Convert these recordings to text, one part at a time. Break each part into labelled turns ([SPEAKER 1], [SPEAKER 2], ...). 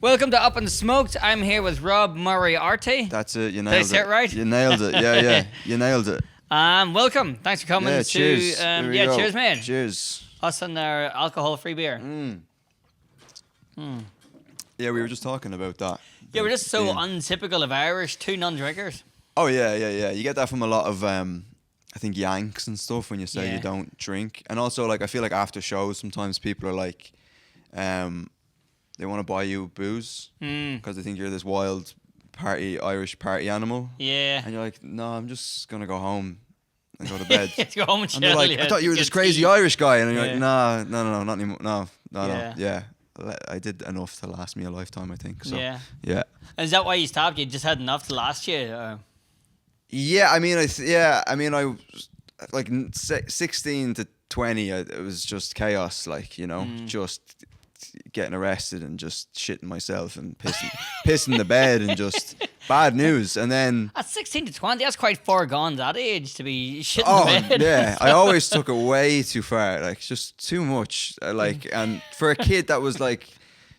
[SPEAKER 1] Welcome to Up In Smok'd. I'm here with Rob Moriarty.
[SPEAKER 2] That's it. You
[SPEAKER 1] Did I
[SPEAKER 2] nailed
[SPEAKER 1] say it right?
[SPEAKER 2] You nailed it. Yeah. You nailed it.
[SPEAKER 1] Welcome. Thanks for coming.
[SPEAKER 2] Yeah,
[SPEAKER 1] to,
[SPEAKER 2] cheers. Here we go.
[SPEAKER 1] cheers, man.
[SPEAKER 2] Cheers.
[SPEAKER 1] Us and our alcohol-free beer.
[SPEAKER 2] Yeah, we were just talking about that.
[SPEAKER 1] Yeah, we're just so
[SPEAKER 2] Yeah.
[SPEAKER 1] untypical of Irish. Two non-drinkers.
[SPEAKER 2] Oh yeah. You get that from a lot of I think Yanks and stuff when you say
[SPEAKER 1] Yeah.
[SPEAKER 2] you don't drink, and also like I feel like after shows sometimes people are like, they want to buy you booze because they think you're this wild Irish party animal,
[SPEAKER 1] Yeah.
[SPEAKER 2] and you're like, no, I'm just gonna go home and go to bed.
[SPEAKER 1] Let's go home and
[SPEAKER 2] And they're
[SPEAKER 1] chill.
[SPEAKER 2] like,
[SPEAKER 1] yeah.
[SPEAKER 2] I thought you were this
[SPEAKER 1] Get
[SPEAKER 2] crazy
[SPEAKER 1] tea.
[SPEAKER 2] Irish guy, and you're
[SPEAKER 1] Yeah.
[SPEAKER 2] like, no, not anymore. No.
[SPEAKER 1] Yeah.
[SPEAKER 2] I did enough to last me a lifetime, I think. So,
[SPEAKER 1] Yeah.
[SPEAKER 2] yeah.
[SPEAKER 1] And is that why you stopped? You just had enough to last you?
[SPEAKER 2] Yeah, I mean, I was like 16 to 20. It was just chaos, like, you know, just getting arrested and just shitting myself and pissing the bed and just bad news. And then,
[SPEAKER 1] At 16 to 20, that's quite far gone that age to be shitting
[SPEAKER 2] oh
[SPEAKER 1] the bed.
[SPEAKER 2] yeah, I always took it way too far, like just too much. Like, and for a kid that was like,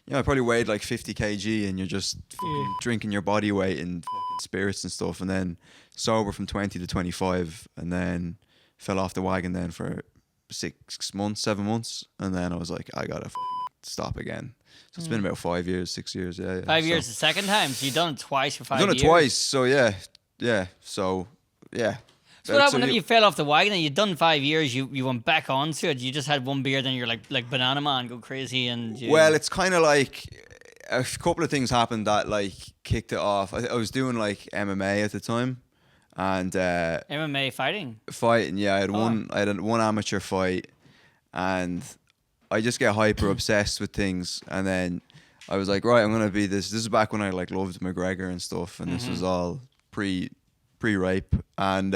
[SPEAKER 2] you know, I probably weighed like 50 kg, and you're just fucking drinking your body weight in fucking spirits and stuff, and then sober from 20 to 25, and then fell off the wagon then for 6 months, 7 months, and then I was like, I gotta fucking stop again. So it's been about 5 years, 6 years, yeah.
[SPEAKER 1] 5 years the second time, so you've done it twice for 5
[SPEAKER 2] I've done
[SPEAKER 1] years.
[SPEAKER 2] it twice, so yeah. So yeah.
[SPEAKER 1] So what happened if you fell off the wagon and you'd done 5 years, you went back onto it, you just had one beer, then you're like Banana Man, go crazy and...
[SPEAKER 2] Well, it's kind of like a couple of things happened that like kicked it off. I was doing like MMA at the time, and
[SPEAKER 1] MMA fighting?
[SPEAKER 2] fighting. Yeah, I had one amateur fight, and I just get hyper obsessed with things, and then I was like, right, I'm gonna be this. This is back when I like loved McGregor and stuff, and this was all pre-rape and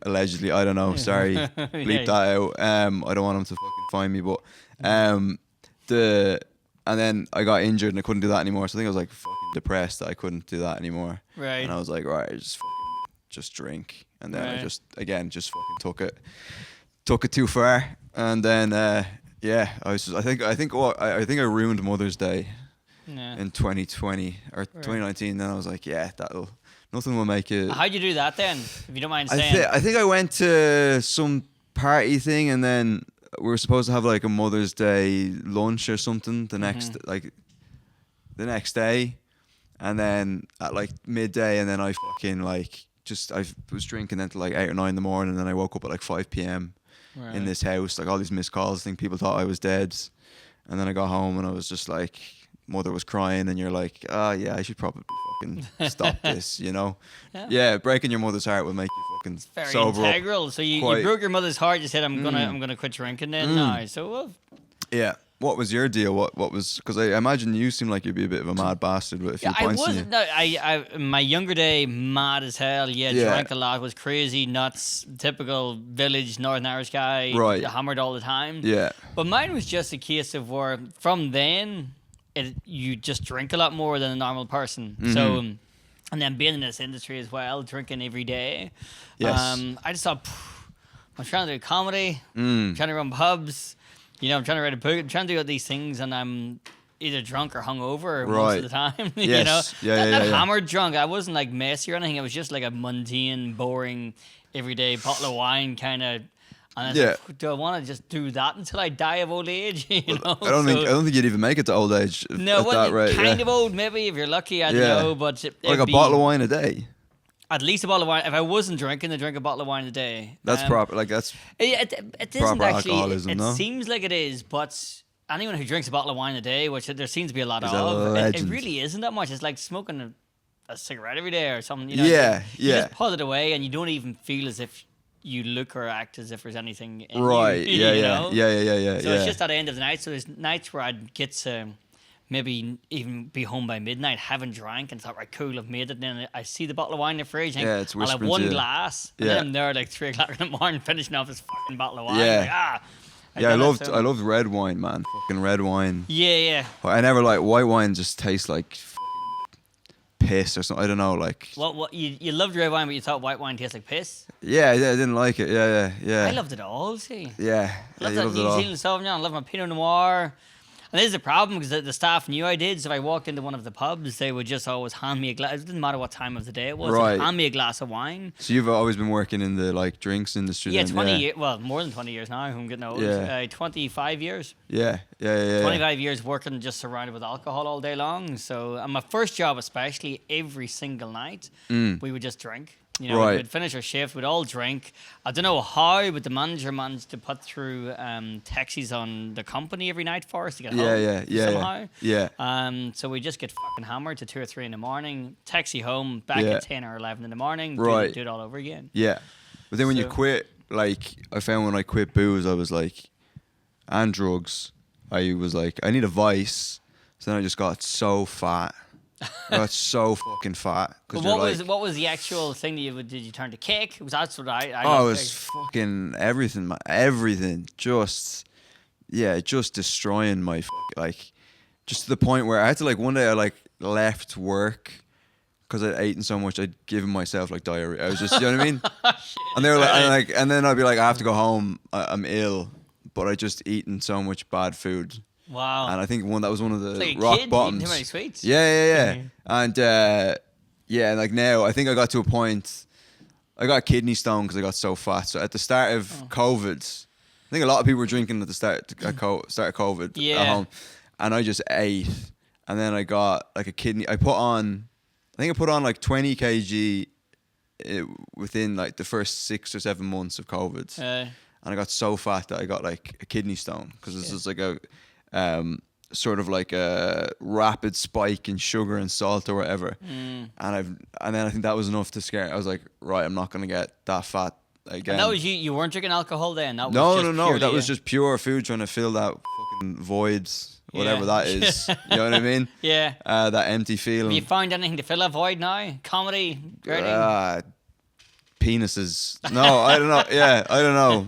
[SPEAKER 2] allegedly, I don't know, sorry, bleep that out. I don't want him to fucking find me, but and then I got injured and I couldn't do that anymore, so I think I was like fucking depressed that I couldn't do that anymore.
[SPEAKER 1] Right.
[SPEAKER 2] And I was like, right, just drink, and then I just fucking took it too far, and then yeah, I think I ruined Mother's Day in 2020 or 2019. Then I was like, yeah, nothing will make it.
[SPEAKER 1] How'd you do that then, if you don't mind saying?
[SPEAKER 2] I think I went to some party thing, and then we were supposed to have like a Mother's Day lunch or something the next day, and then at like midday, and then I fucking like I was drinking until like 8 or 9 in the morning, and then I woke up at like 5 p.m. in this house, like all these missed calls. I think people thought I was dead, and then I got home and I was just like, mother was crying, and you're like, yeah, I should probably fucking stop this, you know? Yeah, breaking your mother's heart will make you fucking
[SPEAKER 1] Very
[SPEAKER 2] sober
[SPEAKER 1] integral. So you broke your mother's heart. You said, I'm gonna quit drinking then now. So
[SPEAKER 2] yeah. What was your deal? What was, because I imagine you seem like you'd be a bit of a mad bastard with a few pints in you.
[SPEAKER 1] No, I my younger day, mad as hell. Yeah, drank a lot, was crazy, nuts, typical village Northern Irish guy.
[SPEAKER 2] Right.
[SPEAKER 1] Hammered all the time.
[SPEAKER 2] Yeah.
[SPEAKER 1] But mine was just a case of where from then you just drink a lot more than a normal person. So, and then being in this industry as well, drinking every day.
[SPEAKER 2] Yes.
[SPEAKER 1] I just thought, I'm trying to do comedy, I'm trying to run pubs, you know, I'm trying to write a book, I'm trying to do all these things, and I'm either drunk or hungover most of the time. You know, not hammered drunk. I wasn't like messy or anything. It was just like a mundane, boring, everyday bottle of wine kind of. And I was like, do I want to just do that until I die of old age? You know?
[SPEAKER 2] I don't think you'd even make it to old age.
[SPEAKER 1] No,
[SPEAKER 2] at that rate,
[SPEAKER 1] kind of old maybe if you're lucky. I don't know, but
[SPEAKER 2] like a bottle of wine a day.
[SPEAKER 1] At least a bottle of wine. If I wasn't drinking, I'd drink a bottle of wine a day.
[SPEAKER 2] That's proper. Like that's.
[SPEAKER 1] It isn't
[SPEAKER 2] proper
[SPEAKER 1] actually.
[SPEAKER 2] alcoholism,
[SPEAKER 1] It
[SPEAKER 2] no?
[SPEAKER 1] seems like it is, but anyone who drinks a bottle of wine a day, which there seems to be a lot
[SPEAKER 2] Is
[SPEAKER 1] of,
[SPEAKER 2] a
[SPEAKER 1] it
[SPEAKER 2] legend.
[SPEAKER 1] really isn't that much. It's like smoking a cigarette every day or something. You know,
[SPEAKER 2] Yeah,
[SPEAKER 1] you
[SPEAKER 2] yeah.
[SPEAKER 1] just put it away, and you don't even feel as if you look or act as if there's anything in
[SPEAKER 2] Right.
[SPEAKER 1] you.
[SPEAKER 2] Yeah.
[SPEAKER 1] You
[SPEAKER 2] Yeah.
[SPEAKER 1] know?
[SPEAKER 2] Yeah.
[SPEAKER 1] So it's just at the end of the night. So there's nights where I'd get to maybe even be home by midnight, haven't drank, and thought, right, cool, I've made it. And then I see the bottle of wine in the fridge, and
[SPEAKER 2] Yeah, it's
[SPEAKER 1] I'll have
[SPEAKER 2] whispering
[SPEAKER 1] one
[SPEAKER 2] to you.
[SPEAKER 1] glass, and then I'm there at like 3 o'clock in the morning finishing off this fucking bottle of wine.
[SPEAKER 2] Yeah.
[SPEAKER 1] Like,
[SPEAKER 2] I loved red wine, man. Fucking red wine.
[SPEAKER 1] Yeah.
[SPEAKER 2] I never like white wine. Just tastes like piss or something. I don't know. Like.
[SPEAKER 1] What you loved red wine, but you thought white wine tastes like piss?
[SPEAKER 2] Yeah. I didn't like it. Yeah.
[SPEAKER 1] I loved it all. See.
[SPEAKER 2] Yeah.
[SPEAKER 1] I loved
[SPEAKER 2] you
[SPEAKER 1] that
[SPEAKER 2] loved it
[SPEAKER 1] New
[SPEAKER 2] all.
[SPEAKER 1] Zealand Sauvignon. I love my Pinot Noir. And this is the problem because the staff knew I did. So if I walked into one of the pubs, they would just always hand me a glass. It didn't matter what time of the day it was.
[SPEAKER 2] Right.
[SPEAKER 1] They'd hand me a glass of wine.
[SPEAKER 2] So you've always been working in the like drinks industry.
[SPEAKER 1] Yeah,
[SPEAKER 2] then?
[SPEAKER 1] 20 years. Well, more than 20 years now. I'm getting old.
[SPEAKER 2] Yeah.
[SPEAKER 1] 25 years.
[SPEAKER 2] Yeah.
[SPEAKER 1] 25 years working just surrounded with alcohol all day long. So, and my first job, especially, every single night, we would just drink. You know, we'd finish our shift, we'd all drink. I don't know how, but the manager managed to put through taxis on the company every night for us to get home somehow.
[SPEAKER 2] Yeah.
[SPEAKER 1] So we just get fucking hammered to 2 or 3 in the morning, taxi home, back at 10 or 11 in the morning, do it all over again.
[SPEAKER 2] Yeah. But then when you quit, like, I found when I quit booze, I was like, and drugs, I was like, I need a vice. So then I just got so fat. I got so fucking fat.
[SPEAKER 1] But what was the actual thing that did you turn to cake? That's what I
[SPEAKER 2] it was fucking everything, man. Everything. Just destroying my, like, just to the point where I had to, like, one day I, like, left work because I'd eaten so much, I'd given myself, like, diarrhea. I was just, you know what I mean? And they were like, and then I'd be like, I have to go home. I'm ill. But I just eaten so much bad food.
[SPEAKER 1] Wow.
[SPEAKER 2] And I think that was one of the
[SPEAKER 1] like
[SPEAKER 2] rock
[SPEAKER 1] kid,
[SPEAKER 2] bottoms.
[SPEAKER 1] Too many sweets.
[SPEAKER 2] Yeah. And and like now, I think I got to a point. I got a kidney stone because I got so fat. So at the start of COVID, I think a lot of people were drinking at the start of COVID at home, and I just ate, and then I got like a kidney. I put on like 20 kg within like the first 6 or 7 months of COVID, and I got so fat that I got like a kidney stone because this is like a sort of like a rapid spike in sugar and salt or whatever. And then I think that was enough to scare. I was like, right, I'm not gonna get that fat again.
[SPEAKER 1] And that was you weren't drinking alcohol then?
[SPEAKER 2] No. That was just pure food trying to fill that fucking void, whatever that is. You know what I mean?
[SPEAKER 1] Yeah.
[SPEAKER 2] That empty feeling.
[SPEAKER 1] Have you found anything to fill that void now? Comedy?
[SPEAKER 2] Penises. No, I don't know. Yeah, I don't know.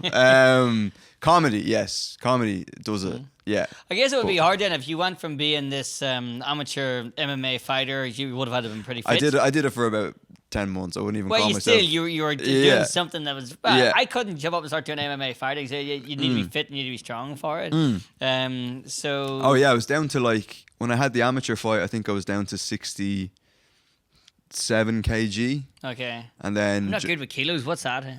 [SPEAKER 2] Comedy, yes. Comedy does it. Yeah.
[SPEAKER 1] I guess it would be hard then if you went from being this amateur MMA fighter, you would have had to been pretty fit.
[SPEAKER 2] I did it for about 10 months. I wouldn't even call myself.
[SPEAKER 1] Well, you were doing something that was... I couldn't jump up and start doing MMA fighting. So you need to be fit and you need to be strong for it. So...
[SPEAKER 2] Oh, yeah. I was down to like... When I had the amateur fight, I think I was down to 67 kg.
[SPEAKER 1] Okay.
[SPEAKER 2] And then...
[SPEAKER 1] I'm not good with kilos. What's that? I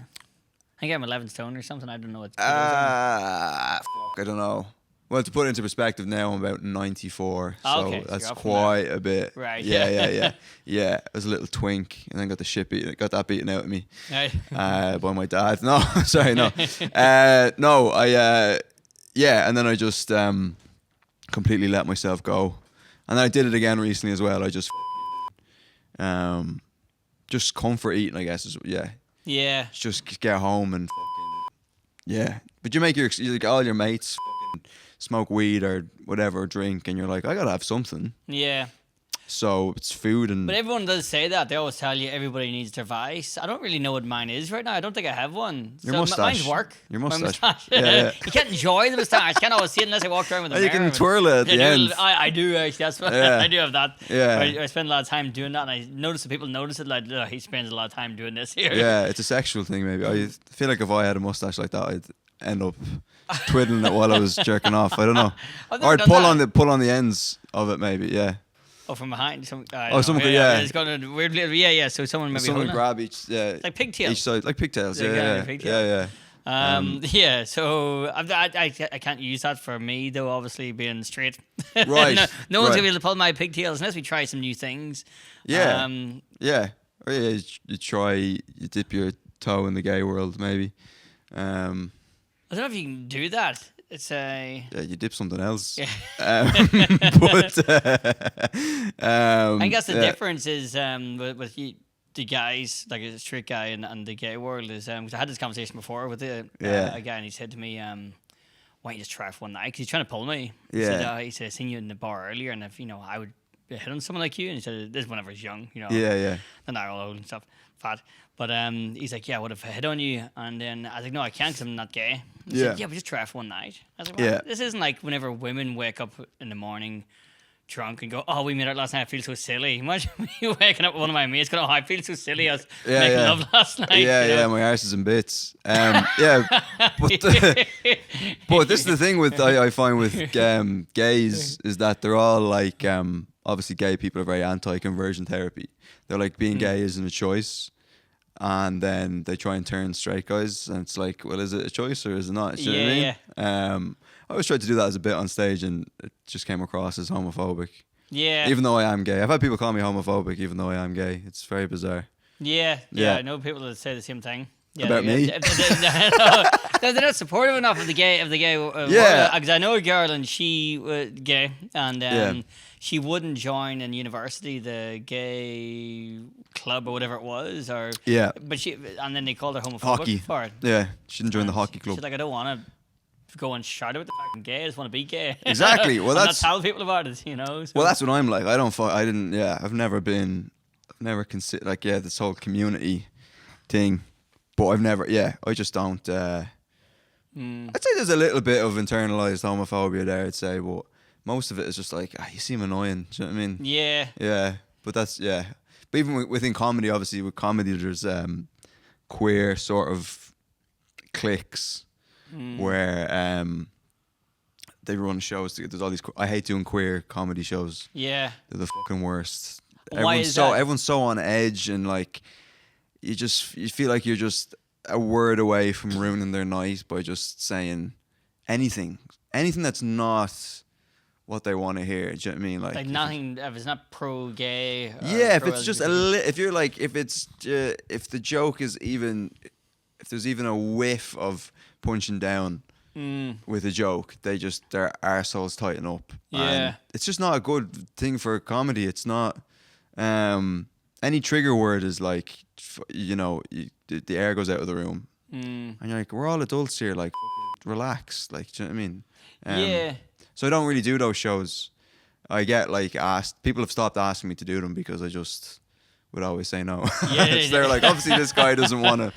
[SPEAKER 1] think I'm 11 stone or something. I don't know what kilos
[SPEAKER 2] are. I don't know. Well, to put it into perspective now, I'm about 94. So that's quite a bit.
[SPEAKER 1] Right.
[SPEAKER 2] Yeah. Yeah, I was a little twink and then got that beaten out of me.
[SPEAKER 1] Right.
[SPEAKER 2] By my dad. No, sorry, no. And then I just completely let myself go. And then I did it again recently as well. I just comfort eating, I guess.
[SPEAKER 1] Yeah.
[SPEAKER 2] Just get home and But you make all your mates smoke weed or whatever, drink, and you're like, I gotta have something.
[SPEAKER 1] Yeah.
[SPEAKER 2] So it's food and...
[SPEAKER 1] But everyone does say that. They always tell you everybody needs their vice. I don't really know what mine is right now. I don't think I have one.
[SPEAKER 2] Your mustache.
[SPEAKER 1] Mine's work.
[SPEAKER 2] Your mustache.
[SPEAKER 1] Yeah. You can't enjoy the mustache. You can't always see it unless I walk around with a mirror.
[SPEAKER 2] You can twirl it at the end.
[SPEAKER 1] I do actually. That's what I do have that.
[SPEAKER 2] Yeah.
[SPEAKER 1] I spend a lot of time doing that, and I notice that people notice it. Like, he spends a lot of time doing this here.
[SPEAKER 2] Yeah, it's a sexual thing maybe. I feel like if I had a mustache like that, I'd end up twiddling it while I was jerking off. I don't know. Or I'd pull on the ends of it maybe. Yeah.
[SPEAKER 1] Oh, from behind.
[SPEAKER 2] Someone could,
[SPEAKER 1] It's going to weirdly. Yeah. So someone maybe.
[SPEAKER 2] Someone grab each. Yeah.
[SPEAKER 1] Like pigtails.
[SPEAKER 2] Each side, like pigtails. Yeah.
[SPEAKER 1] So I can't use that for me though. Obviously, being straight.
[SPEAKER 2] Right.
[SPEAKER 1] no one's gonna be able to pull my pigtails unless we try some new things.
[SPEAKER 2] Yeah. Or you dip your toe in the gay world maybe.
[SPEAKER 1] I don't know if you can do that. It's
[SPEAKER 2] you dip something else.
[SPEAKER 1] Yeah.
[SPEAKER 2] But
[SPEAKER 1] I guess the difference is with you, the guys, like a straight guy and the gay world is because I had this conversation before with a guy and he said to me, why don't you just try for one night? Because he's trying to pull me. He said, I seen you in the bar earlier, and if I would hit on someone like you, and he said this is whenever I was young,
[SPEAKER 2] Yeah.
[SPEAKER 1] And they're all old and stuff, fat. But he's like, what if I hit on you? And then I was like, no, I can't because I'm not gay. He said, but just try for one night. I was like, well, this isn't like whenever women wake up in the morning drunk and go, "Oh, we made out last night. I feel so silly." Imagine me waking up with one of my mates going, "Oh, I feel so silly. I was making love last night."
[SPEAKER 2] Yeah, my arse is in bits. Yeah, but this is the thing with I find with gays is that they're all like obviously gay people are very anti-conversion therapy. They're like being gay isn't a choice. And then they try and turn straight guys, and it's like, well, is it a choice or is it not? You know what I mean? I always tried to do that as a bit on stage, and it just came across as homophobic. Yeah. Even though I am gay. I've had people call me homophobic, even though I am gay. It's very bizarre.
[SPEAKER 1] Yeah. I know people that say the same thing. Yeah,
[SPEAKER 2] about me?
[SPEAKER 1] They're not supportive enough of the gay. Because I know a girl and she was gay, and she wouldn't join in university the gay club or whatever it was, but and then they called her homophobic
[SPEAKER 2] hockey
[SPEAKER 1] for it.
[SPEAKER 2] Yeah, she didn't join the hockey club.
[SPEAKER 1] She's like, I don't want to go and shout out the fucking gay. I just want to be gay.
[SPEAKER 2] Exactly. Well,
[SPEAKER 1] that's tell people about it, you know. So.
[SPEAKER 2] Well, that's what I'm like. I've never considered like this whole community thing, but I just don't. I'd say there's a little bit of internalized homophobia there. I'd say, but most of it is just like, you seem annoying. Do you know what I mean? Yeah. Yeah, but that's But even within comedy, obviously, with comedy, there's queer sort of cliques where they run shows together. There's all these. I hate doing queer comedy shows. Yeah, they're the fucking worst. Everyone's so on edge, and like you feel like you're just a word away from ruining their night by just saying anything that's not what they want to hear. Do you know what I mean?
[SPEAKER 1] Like nothing. If it's not pro-gay.
[SPEAKER 2] If it's just if you're like, if the joke is even, if there's even a whiff of punching down with a joke, their arseholes tighten up. Yeah, and it's just not a good thing for comedy. It's not. Any trigger word is like, the air goes out of the room, and you're like, we're all adults here. Like, relax. Like, do you know what I mean? So I don't really do those shows. I get like asked. People have stopped asking me to do them because I just would always say no. So they're like, obviously this guy doesn't want to.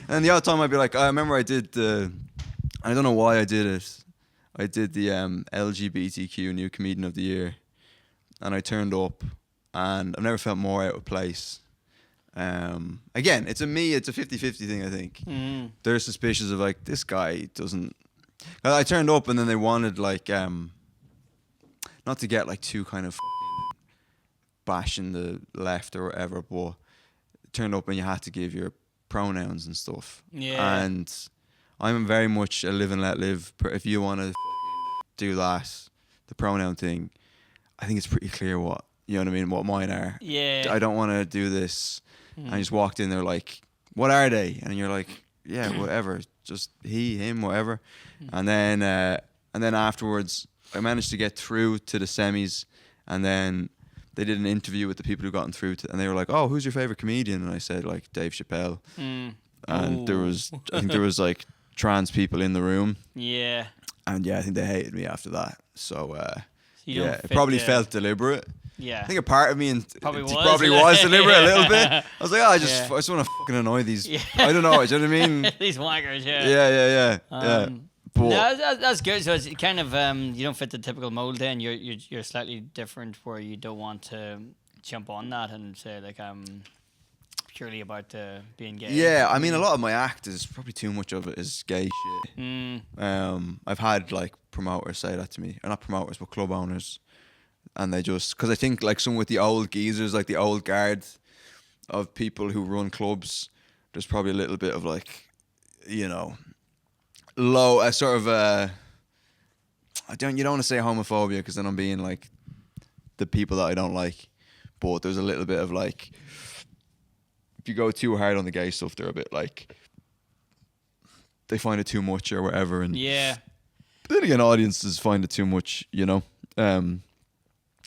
[SPEAKER 2] And the other time I'd be like, I remember I did I don't know why I did it. I did the LGBTQ New Comedian of the Year, and I turned up, and I've never felt more out of place. Again, it's a 50-50 thing, I think. They're suspicious of like, this guy doesn't. I turned up and then they wanted like not to get like too kind of bashing the left or whatever, but turned up and you had to give your pronouns and stuff. Yeah. And I'm very much a live and let live. If you want to do that, the pronoun thing, I think it's pretty clear what, you know what I mean, what mine are. Yeah. I don't want to do this. I just walked in there like, what are they? And you're like, yeah, whatever, just he, him, whatever. And then afterwards, I managed to get through to the semis, and then they did an interview with the people who gotten through, and they were like, "Oh, who's your favorite comedian?" And I said like Dave Chappelle, and I think there was like trans people in the room. Yeah. And I think they hated me after that. So it probably felt deliberate. Yeah, I think a part of me probably was deliberate a little bit. I was like, I just want to fucking annoy these. Yeah. I don't know. Do you know what I mean?
[SPEAKER 1] These wankers.
[SPEAKER 2] Yeah.
[SPEAKER 1] No, that's good. So it's kind of you don't fit the typical mold. Then you're slightly different, where you don't want to jump on that and say like I'm purely about being gay.
[SPEAKER 2] Yeah, I mean a lot of my act is probably too much of it is gay shit. I've had like promoters say that to me, or not promoters, but club owners. And they just, because I think like some with the old geezers, like the old guard of people who run clubs, there's probably a little bit of like, low, you don't want to say homophobia because then I'm being like the people that I don't like, but there's a little bit of like, if you go too hard on the gay stuff, they're a bit like, they find it too much or whatever. And but then again, audiences find it too much,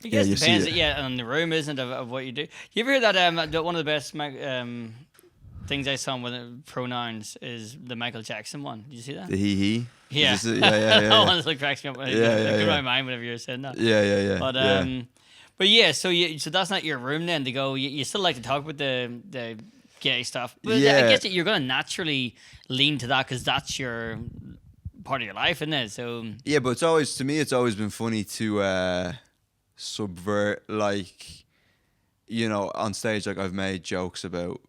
[SPEAKER 1] I guess it depends. On the room, isn't it, of what you do. You ever hear that one of the best things I saw with pronouns is the Michael Jackson one? Did you see that?
[SPEAKER 2] The he?
[SPEAKER 1] Yeah. That one just cracks me up. It my mind whenever you were saying that.
[SPEAKER 2] Yeah.
[SPEAKER 1] But so that's not your room then to go. You still like to talk about the gay stuff. But I guess that you're going to naturally lean to that because that's your part of your life, isn't it? So.
[SPEAKER 2] Yeah, but it's always been funny to subvert, like, you know, on stage, like I've made jokes about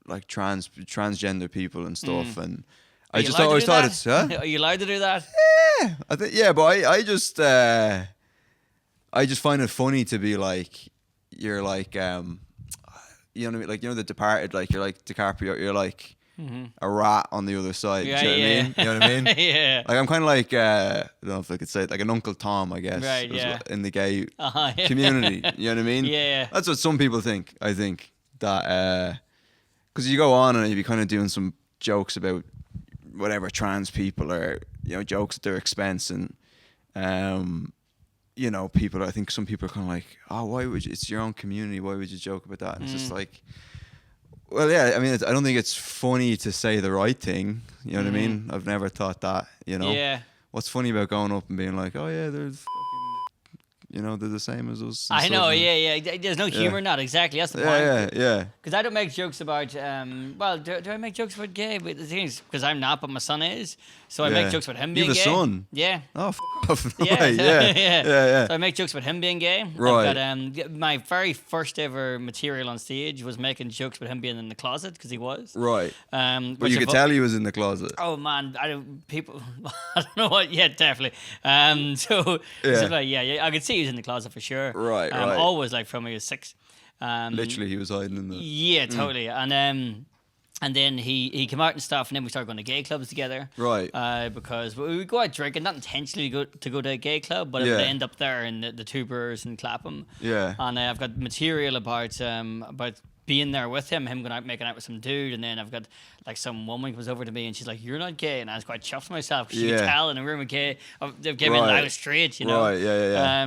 [SPEAKER 2] like transgender people and stuff, and I just always thought it's, huh?
[SPEAKER 1] Are you allowed to do that?
[SPEAKER 2] Yeah, I think, yeah, but I just find it funny to be like, you're like, you know what I mean? Like, you know, The Departed, like you're like DiCaprio, you're like a rat on the other side.
[SPEAKER 1] Yeah,
[SPEAKER 2] Do you know what I mean? You know what I mean?
[SPEAKER 1] Yeah.
[SPEAKER 2] Like I'm kind of like, I don't know if I could say it, like an Uncle Tom, I guess.
[SPEAKER 1] Right, yeah.
[SPEAKER 2] In the gay
[SPEAKER 1] Yeah.
[SPEAKER 2] community. You know what I mean?
[SPEAKER 1] Yeah.
[SPEAKER 2] That's what some people think. I think that because you go on and you be kind of doing some jokes about whatever trans people, or you know, jokes at their expense, and you know, people. I think some people are kind of like, oh, why would you? It's your own community. Why would you joke about that? And it's just like, well, yeah. I mean, I don't think it's funny to say the right thing. You know what I mean? I've never thought that. You know.
[SPEAKER 1] Yeah.
[SPEAKER 2] What's funny about going up and being like, oh yeah, there's fucking, you know, they're the same as us.
[SPEAKER 1] I know, yeah. There's no humor in that, exactly. That's the point.
[SPEAKER 2] Yeah.
[SPEAKER 1] Because I don't make jokes about, well, do I make jokes about gay? But the thing is, because I'm not, but my son is. So I make jokes about him being gay.
[SPEAKER 2] You have a son?
[SPEAKER 1] Yeah.
[SPEAKER 2] Oh, f*** off.
[SPEAKER 1] Yeah,
[SPEAKER 2] Yeah.
[SPEAKER 1] So I make jokes about him being gay.
[SPEAKER 2] Right.
[SPEAKER 1] I've got, my very first ever material on stage was making jokes about him being in the closet, because he was.
[SPEAKER 2] Right. But you could
[SPEAKER 1] tell
[SPEAKER 2] tell he was in the closet.
[SPEAKER 1] Oh man, I don't know what. Yeah, definitely. So I could see he was in the closet for sure.
[SPEAKER 2] Right.
[SPEAKER 1] Always, like from when he was 6.
[SPEAKER 2] Literally, he was hiding in the.
[SPEAKER 1] Yeah, totally. And then he came out and stuff, and then we started going to gay clubs together.
[SPEAKER 2] Right.
[SPEAKER 1] Because we would go out drinking, not intentionally to go to a gay club, but it would end up there in the Two Brewers in Clapham.
[SPEAKER 2] Yeah.
[SPEAKER 1] And I've got material about being there with him going out making out with some dude, and then I've got like some woman comes over to me and she's like, "You're not gay," and I was quite chuffed myself because you could tell in a room of gay, they gave me a I was straight, you know.
[SPEAKER 2] Right. Yeah.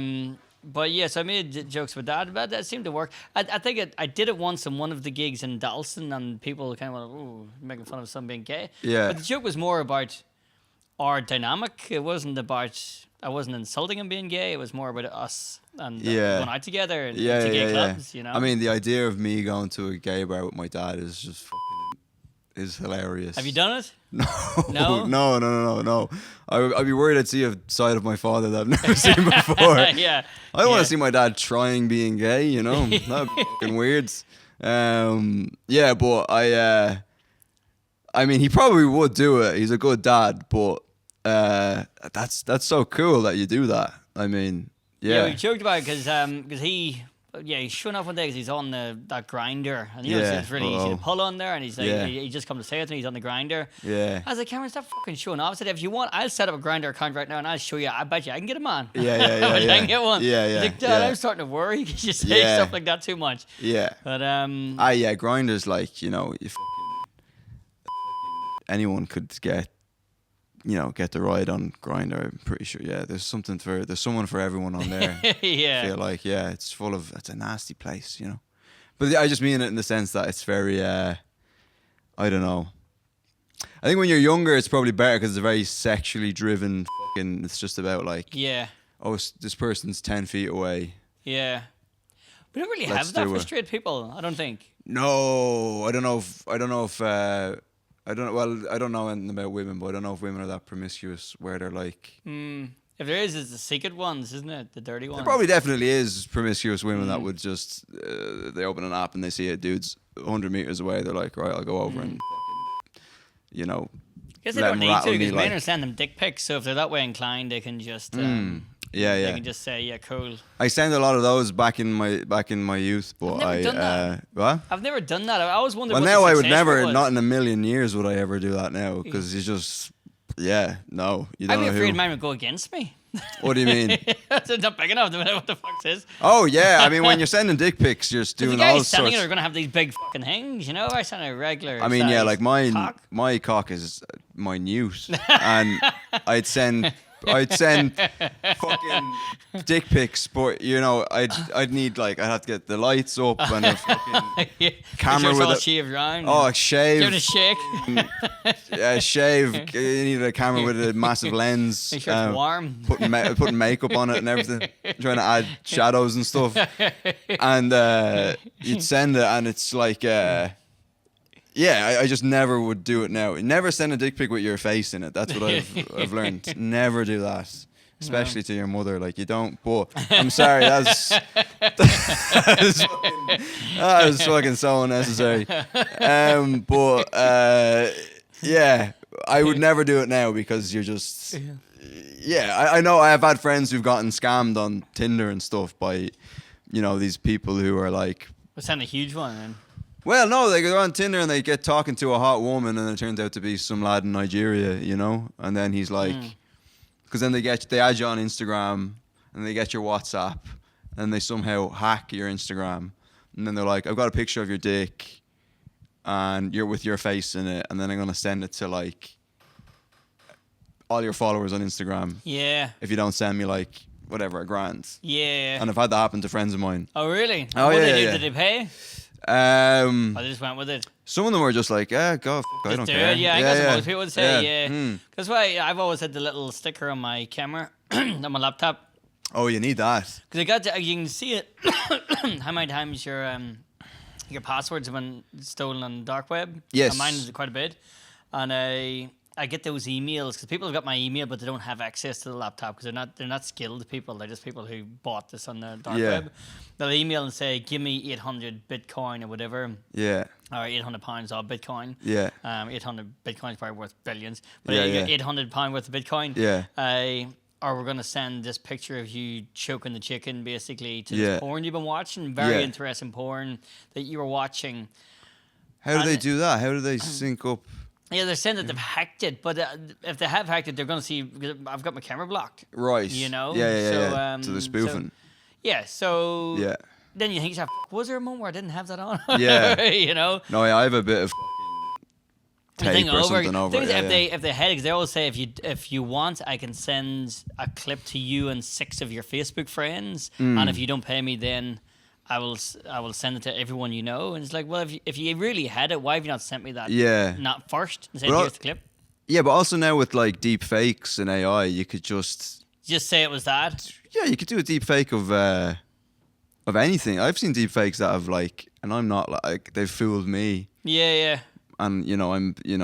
[SPEAKER 1] But yeah, so I made jokes with that, but that seemed to work. I think I did it once in one of the gigs in Dalston, and people kind of went, "Ooh, making fun of some being gay."
[SPEAKER 2] Yeah.
[SPEAKER 1] But the joke was more about our dynamic. It wasn't about, I wasn't insulting him being gay. It was more about us and going out together and to gay clubs, you know.
[SPEAKER 2] I mean, the idea of me going to a gay bar with my dad is just fucking is hilarious.
[SPEAKER 1] Have you done it?
[SPEAKER 2] No. No. I'd be worried I'd see a side of my father that I've never seen before.
[SPEAKER 1] Yeah.
[SPEAKER 2] I don't want to see my dad trying being gay, you know. That'd be fucking weird. Yeah, but I mean, he probably would do it. He's a good dad, but that's so cool that you do that. I mean, yeah.
[SPEAKER 1] We joked about it because he's showing off one day because he's on that grinder, and you know it's really easy to pull on there, and he's like, he just come to say it to me, he's on the grinder.
[SPEAKER 2] Yeah.
[SPEAKER 1] I was like, Cameron, stop fucking showing off. I said, if you want, I'll set up a grinder account right now, and I'll show you. I bet you I can get him on.
[SPEAKER 2] Yeah.
[SPEAKER 1] I can get one.
[SPEAKER 2] Yeah.
[SPEAKER 1] He's like, Dad, I'm starting to worry because you say stuff like that too much.
[SPEAKER 2] Yeah.
[SPEAKER 1] But
[SPEAKER 2] grinders, like, you know, you anyone could get the ride on Grindr. I'm pretty sure. Yeah, there's someone for everyone on there.
[SPEAKER 1] Yeah.
[SPEAKER 2] I feel like it's a nasty place, you know. But I just mean it in the sense that it's very I don't know. I think when you're younger, it's probably better because it's a very sexually driven. It's just about like this person's 10 feet away.
[SPEAKER 1] Yeah. We don't really have that for straight people, I don't think.
[SPEAKER 2] No, I don't know if I don't know anything about women, but I don't know if women are that promiscuous where they're like.
[SPEAKER 1] If there is, it's the secret ones, isn't it? The dirty ones.
[SPEAKER 2] There probably definitely is promiscuous women that would just they open an app and they see a dude's 100 meters away. They're like, right, I'll go over and you know.
[SPEAKER 1] I guess they don't need to because men are sending them dick pics. So if they're that way inclined, they can just They can just say, yeah, cool.
[SPEAKER 2] I sent a lot of those back in my youth, but
[SPEAKER 1] I've never done that. I always wondered.
[SPEAKER 2] Well, now I would never, not in a million years, would I ever do that now because you just, you don't.
[SPEAKER 1] I'd be afraid mine would go against me.
[SPEAKER 2] What do you mean?
[SPEAKER 1] They're not big enough. What the fuck is?
[SPEAKER 2] Oh yeah, I mean when you're sending dick pics, you're just doing all sorts. The guys sending
[SPEAKER 1] it are gonna have these big fucking things, you know. I send a regular.
[SPEAKER 2] I mean, like my cock is minute, and I'd send fucking dick pics, but you know, I'd need like I'd have to get the lights up and a fucking camera with it.
[SPEAKER 1] Shaved round.
[SPEAKER 2] Oh, shave.
[SPEAKER 1] Give it a shake.
[SPEAKER 2] Shave. You need a camera with a massive lens.
[SPEAKER 1] Make sure it's warm.
[SPEAKER 2] Putting makeup on it and everything. Trying to add shadows and stuff. And you'd send it, and it's like. I just never would do it now. Never send a dick pic with your face in it. That's what I've learned. Never do that. especially to your mother. Like, you don't. But I'm sorry, that was fucking so unnecessary. Yeah, I would never do it now because you're just. Yeah, I know I have had friends who've gotten scammed on Tinder and stuff by, these people who are like.
[SPEAKER 1] Was that a huge one then?
[SPEAKER 2] Well, no, they go on Tinder and they get talking to a hot woman and it turns out to be some lad in Nigeria, and then he's like, because then they add you on Instagram and they get your WhatsApp and they somehow hack your Instagram and then they're like, I've got a picture of your dick and you're with your face in it and then I'm going to send it to like all your followers on Instagram.
[SPEAKER 1] Yeah.
[SPEAKER 2] If you don't send me like whatever, $1,000.
[SPEAKER 1] Yeah.
[SPEAKER 2] And I've had that happen to friends of mine.
[SPEAKER 1] Oh, really?
[SPEAKER 2] Oh,
[SPEAKER 1] what
[SPEAKER 2] yeah.
[SPEAKER 1] Did they pay?
[SPEAKER 2] I
[SPEAKER 1] they just went with it.
[SPEAKER 2] Some of them were just like, go, I don't care.
[SPEAKER 1] Yeah, I guess most people would say,
[SPEAKER 2] yeah.
[SPEAKER 1] That's why I've always had the little sticker on my camera, on my laptop.
[SPEAKER 2] Oh, you need that.
[SPEAKER 1] Because you can see it, how many times your passwords have been stolen on the dark web.
[SPEAKER 2] Yes.
[SPEAKER 1] And mine is quite a bit. And I get those emails because people have got my email, but they don't have access to the laptop because they're not skilled people. They're just people who bought this on the dark web. They'll email and say, "Give me 800 Bitcoin or whatever."
[SPEAKER 2] Yeah.
[SPEAKER 1] Or £800 of Bitcoin.
[SPEAKER 2] Yeah.
[SPEAKER 1] 800 Bitcoin is probably worth billions, but
[SPEAKER 2] Yeah,
[SPEAKER 1] you
[SPEAKER 2] yeah.
[SPEAKER 1] get £800 worth of Bitcoin.
[SPEAKER 2] Yeah.
[SPEAKER 1] Or we're gonna send this picture of you choking the chicken, basically, to
[SPEAKER 2] Yeah.
[SPEAKER 1] this porn you've been watching. Very
[SPEAKER 2] Yeah.
[SPEAKER 1] interesting porn that you were watching.
[SPEAKER 2] How do they do that? How do they sync up?
[SPEAKER 1] Yeah, they're saying that they've hacked it, but if they have hacked it, they're going to see. Because I've got my camera blocked.
[SPEAKER 2] Right.
[SPEAKER 1] Yeah.
[SPEAKER 2] Yeah. So they're spoofing.
[SPEAKER 1] So
[SPEAKER 2] Yeah.
[SPEAKER 1] Then you think, was there a moment where I didn't have that on?
[SPEAKER 2] Yeah.
[SPEAKER 1] No,
[SPEAKER 2] I have a bit of tape or something over.
[SPEAKER 1] If they had, because they always say if you want, I can send a clip to you and 6 of your Facebook friends, and if you don't pay me, then I will send it to everyone you know. And it's like, well, if you really had it, why have you not sent me that?
[SPEAKER 2] Yeah.
[SPEAKER 1] Not first and said, here's the clip.
[SPEAKER 2] Yeah, but also now with like deep fakes and AI, you could just
[SPEAKER 1] say it was that.
[SPEAKER 2] Yeah, you could do a deep fake of anything. I've seen deep fakes that have like, and I'm not like they've fooled me.
[SPEAKER 1] Yeah.
[SPEAKER 2] And I'm, you know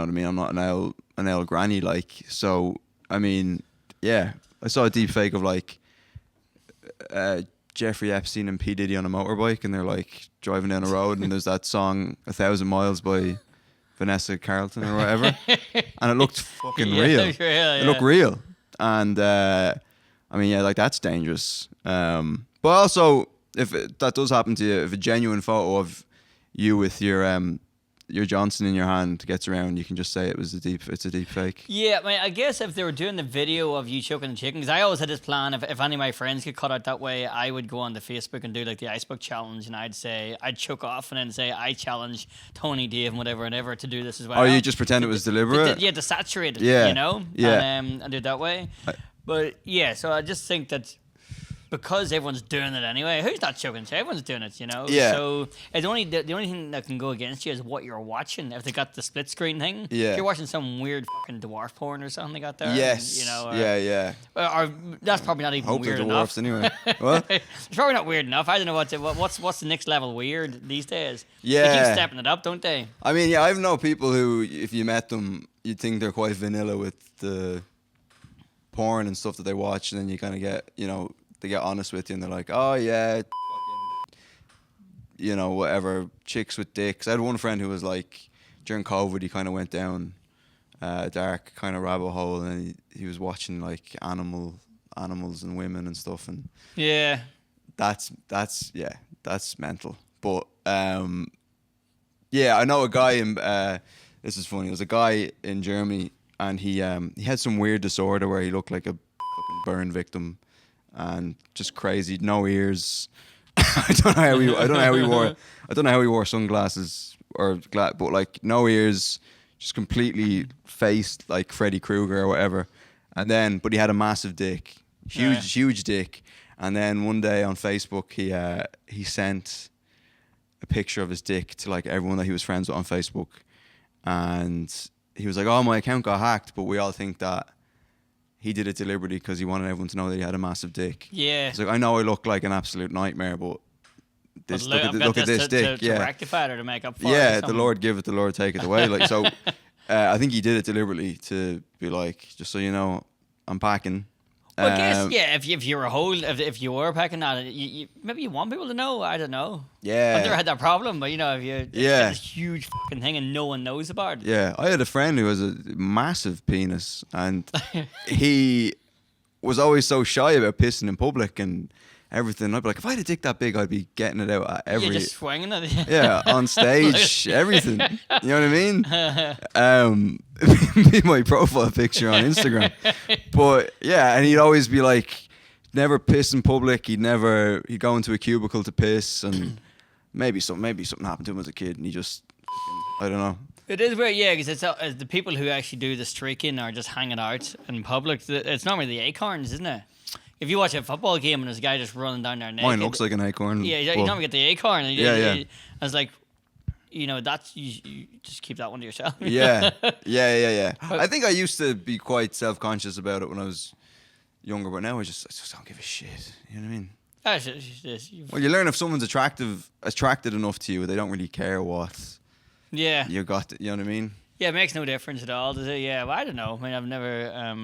[SPEAKER 2] what I mean. I'm not an old granny like. So I mean, yeah, I saw a deep fake of like Jeffrey Epstein and P Diddy on a motorbike, and they're like driving down a road, and there's that song 1,000 Miles by Vanessa Carlton or whatever, and it looked fucking real. It looked real, and I mean, yeah, like that's dangerous. But also, if that does happen to you, if a genuine photo of you with your Johnson in your hand gets around, you can just say it's a deep fake.
[SPEAKER 1] Yeah, I mean, I guess if they were doing the video of you choking the chicken, because I always had this plan, if any of my friends get cut out that way, I would go on to Facebook and do like the Icebook challenge, and I'd choke off and then say, I challenge Tony, Dave, and whatever to do this as well.
[SPEAKER 2] Oh, you just pretend it was deliberate?
[SPEAKER 1] To saturate it,
[SPEAKER 2] Yeah.
[SPEAKER 1] and do it that way. But yeah, so I just think that because everyone's doing it anyway, who's not choking? Everyone's doing it,
[SPEAKER 2] Yeah.
[SPEAKER 1] So it's only the only thing that can go against you is what you're watching. If they got the split screen thing,
[SPEAKER 2] Yeah.
[SPEAKER 1] if you're watching some weird fucking dwarf porn or something they got there,
[SPEAKER 2] Yes. Yeah.
[SPEAKER 1] or that's probably not even
[SPEAKER 2] Hope
[SPEAKER 1] weird
[SPEAKER 2] they're
[SPEAKER 1] enough.
[SPEAKER 2] dwarfs anyway. What?
[SPEAKER 1] It's probably not weird enough. I don't know what's the next level weird these days.
[SPEAKER 2] Yeah.
[SPEAKER 1] They keep stepping it up, don't they?
[SPEAKER 2] I mean, yeah, I know people who, if you met them, you'd think they're quite vanilla with the porn and stuff that they watch, and then you kind of get, they get honest with you, and they're like, oh yeah, whatever, chicks with dicks. I had one friend who was like, during COVID, he kind of went down a dark kind of rabbit hole, and he was watching like animals and women and stuff, and
[SPEAKER 1] yeah,
[SPEAKER 2] that's mental. But yeah, I know a guy in this is funny. There was a guy in Germany, and he had some weird disorder where he looked like a fucking burn victim, and just crazy, no ears. I don't know how he wore sunglasses but like no ears, just completely faced like Freddy Krueger or whatever. And then, but he had a massive dick, huge dick. And then one day on Facebook, he sent a picture of his dick to like everyone that he was friends with on Facebook, and he was like, "Oh, my account got hacked," but we all think that he did it deliberately because he wanted everyone to know that he had a massive dick.
[SPEAKER 1] Yeah.
[SPEAKER 2] It's like, I know I look like an absolute nightmare, but look at this dick.
[SPEAKER 1] To rectify it or to make up for it.
[SPEAKER 2] Yeah, the Lord give it, the Lord take it away. Like, so I think he did it deliberately to be like, just so you know, I'm packing.
[SPEAKER 1] Well, I guess, yeah, if you're if you were packing that, maybe you want people to know. I don't know.
[SPEAKER 2] Yeah.
[SPEAKER 1] I've never had that problem, but you know, if you it's this huge fucking thing and no one knows about it.
[SPEAKER 2] Yeah, I had a friend who has a massive penis, and he was always so shy about pissing in public and everything. I'd be like, if I had a dick that big, I'd be getting it out at every.
[SPEAKER 1] You're just swinging it.
[SPEAKER 2] Yeah, on stage, everything. You know what I mean? Be my profile picture on Instagram. But yeah, and he'd always be like, never piss in public. He'd go into a cubicle to piss, and maybe something happened to him as a kid, and he just, I don't know.
[SPEAKER 1] It is weird, yeah, because it's the people who actually do the streaking or just hanging out in public. It's normally the acorns, isn't it? If you watch a football game and there's a guy just running down there naked.
[SPEAKER 2] Mine looks like an acorn.
[SPEAKER 1] Yeah, you normally get the acorn. And
[SPEAKER 2] yeah.
[SPEAKER 1] I was like, you know, that's you just keep that one to yourself.
[SPEAKER 2] Yeah. I think I used to be quite self-conscious about it when I was younger, but now I just don't give a shit. You know what I mean? Well, you learn if someone's attracted enough to you, they don't really care what.
[SPEAKER 1] Yeah.
[SPEAKER 2] You got it, you know what I mean?
[SPEAKER 1] Yeah, it makes no difference at all, does it? Yeah, well, I don't know. I mean, I've never...